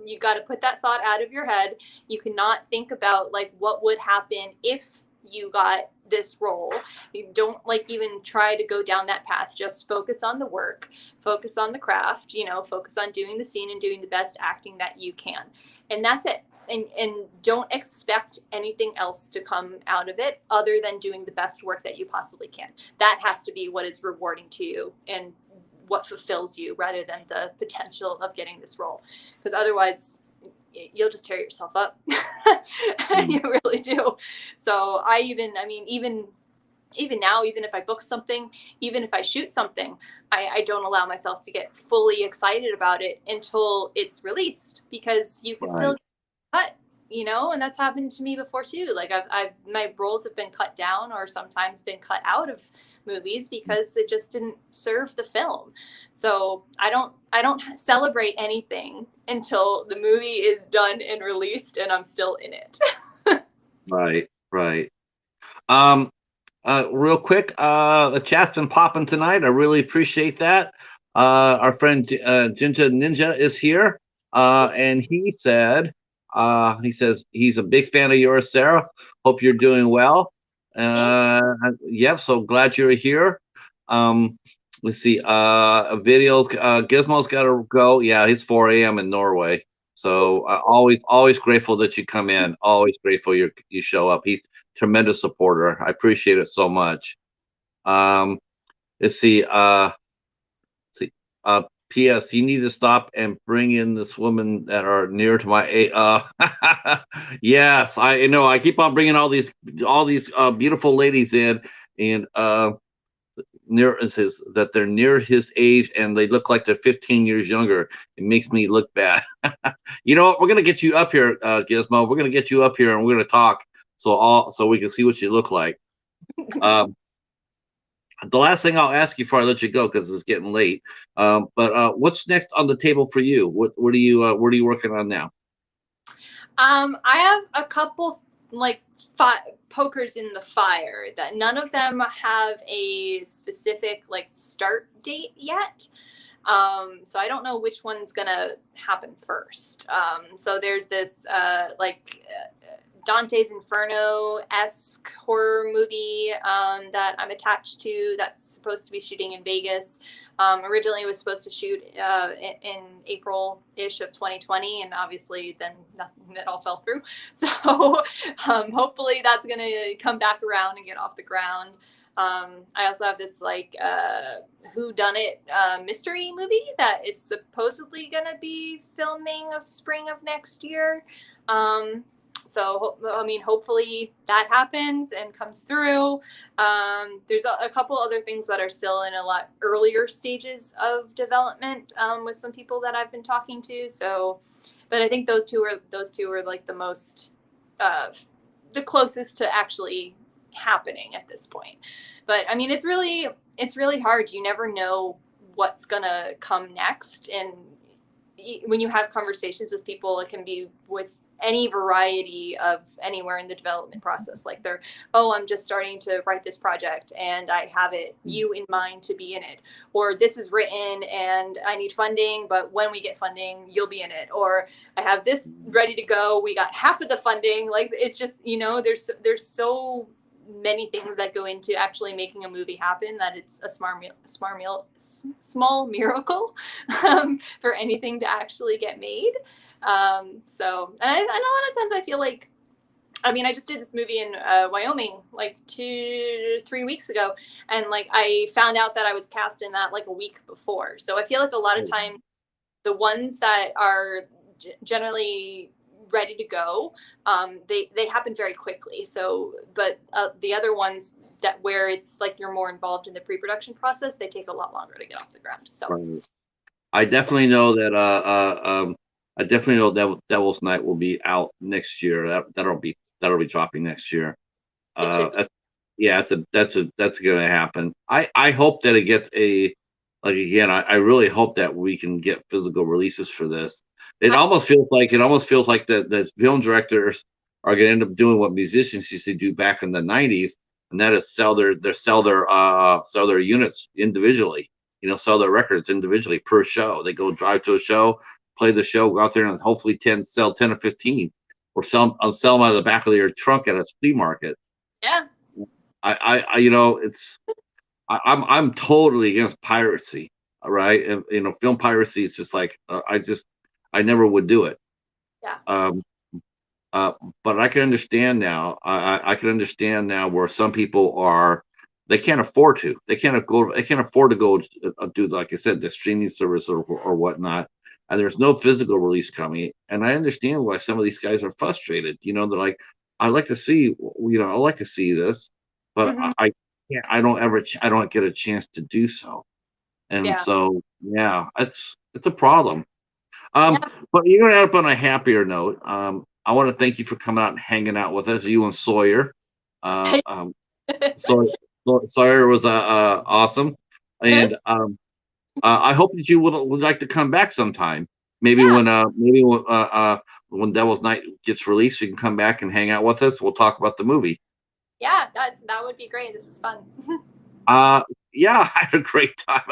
you got to put that thought out of your head. You cannot think about like what would happen if you got this role. You don't like even try to go down that path. Just focus on the work, focus on the craft, focus on doing the scene and doing the best acting that you can. And that's it. And don't expect anything else to come out of it other than doing the best work that you possibly can. That has to be what is rewarding to you and what fulfills you, rather than the potential of getting this role, because otherwise you'll just tear yourself up. You really do. So even now, even if I book something, even if I shoot something, I don't allow myself to get fully excited about it until it's released, because you can still get cut, and that's happened to me before too. Like my roles have been cut down or sometimes been cut out of movies because it just didn't serve the film. So I don't celebrate anything until the movie is done and released and I'm still in it. Right, right. Real quick, the chat's been popping tonight. I really appreciate that. Our friend Jinja Ninja is here, and he says he's a big fan of yours, Sarah. Hope you're doing well. Yep. So glad you're here. Let's see. Videos. Gizmo's got to go. Yeah, it's 4 a.m. in Norway. So always grateful that you come in. Always grateful you show up. He's a tremendous supporter. I appreciate it so much. Let's see. P.S. You need to stop and bring in this woman that are near to my yes, I know. I keep on bringing all these beautiful ladies in, and that they're near his age and they look like they're 15 years younger. It makes me look bad. You know what? We're gonna get you up here, Gizmo. We're gonna get you up here and we're gonna talk so we can see what you look like. Um, the last thing I'll ask you before I let you go, because it's getting late. But what's next on the table for you? What are you working on now? I have a couple like pokers in the fire that none of them have a specific like start date yet. So I don't know which one's gonna happen first. So there's this Dante's Inferno-esque horror movie that I'm attached to that's supposed to be shooting in Vegas. Originally it was supposed to shoot in April-ish of 2020, and obviously then nothing, that all fell through. So hopefully that's going to come back around and get off the ground. I also have this whodunit mystery movie that is supposedly going to be filming of spring of next year. So, I mean, hopefully that happens and comes through. There's a couple other things that are still in a lot earlier stages of development with some people that I've been talking to. So, but I think those two are like the most, the closest to actually happening at this point. But I mean, it's really hard. You never know what's gonna come next. And when you have conversations with people, it can be with any variety of anywhere in the development process. Like I'm just starting to write this project and I have you in mind to be in it. Or this is written and I need funding, but when we get funding, you'll be in it. Or I have this ready to go. We got half of the funding. Like, it's just, there's so many things that go into actually making a movie happen that it's a small miracle for anything to actually get made. So and I know a lot of times I feel like, I mean, I just did this movie in Wyoming like 2-3 weeks ago, and like I found out that I was cast in that like a week before. So I feel like a lot of time the ones that are generally ready to go, they happen very quickly. So, but the other ones that where it's like you're more involved in the pre-production process, they take a lot longer to get off the ground. So I definitely know that Devil's Night will be out next year. That'll be dropping next year. That's going to happen. I hope that it gets I really hope that we can get physical releases for this. It almost feels like that film directors are going to end up doing what musicians used to do back in the 90s, and that is sell their units individually. Sell their records individually per show. They go drive to a show, play the show, go out there and hopefully sell 10 or 15, or sell them out of the back of their trunk at a flea market. Yeah. I'm totally against piracy. All right. And, film piracy is just like, I never would do it. Yeah. But I can understand now. I can understand now where some people they can't afford to. They can't afford to go do, like I said, the streaming service or whatnot. And there's no physical release coming. And I understand why some of these guys are frustrated. They're like, I like to see this, but I don't get a chance to do so. And so, it's a problem. But you're gonna end up on a happier note. I want to thank you for coming out and hanging out with us, you and Sawyer. Sawyer was awesome, and I hope that you would like to come back sometime. Maybe when Devil's Night gets released, you can come back and hang out with us. We'll talk about the movie. Yeah, that would be great. This is fun. Yeah, I had a great time.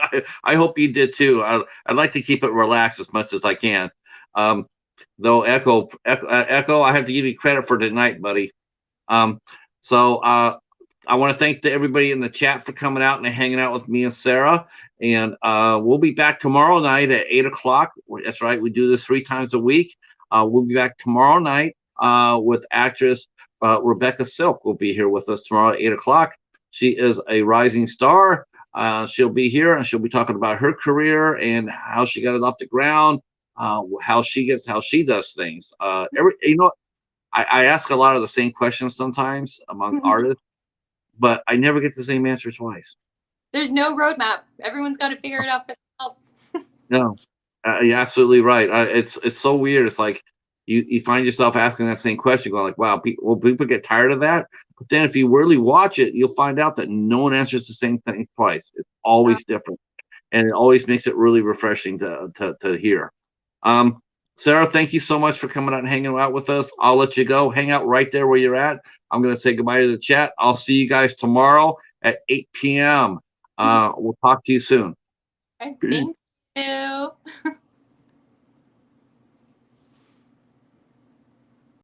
I hope you did too. I'd like to keep it relaxed as much as I can. Though Echo, I have to give you credit for tonight, buddy. So I want to thank everybody in the chat for coming out and hanging out with me and Sarah. And we'll be back tomorrow night at 8:00. That's right. We do this 3 times a week. We'll be back tomorrow night with actress Rebecca Silk. Will be here with us tomorrow at 8:00. She is a rising star. She'll be here and she'll be talking about her career and how she got it off the ground, how she does things. I ask a lot of the same questions sometimes among artists, but I never get the same answer twice. there's no roadmap. Everyone's got to figure it out for themselves. No, you're absolutely right. It's so weird. It's like you find yourself asking that same question, going like, "Wow, people get tired of that." But then if you really watch it, you'll find out that no one answers the same thing twice. It's always different, and it always makes it really refreshing to hear. Sarah, thank you so much for coming out and hanging out with us. I'll let you go. Hang out right there where you're at. I'm going to say goodbye to the chat. I'll see you guys tomorrow at 8 p.m. We'll talk to you soon. Thank you.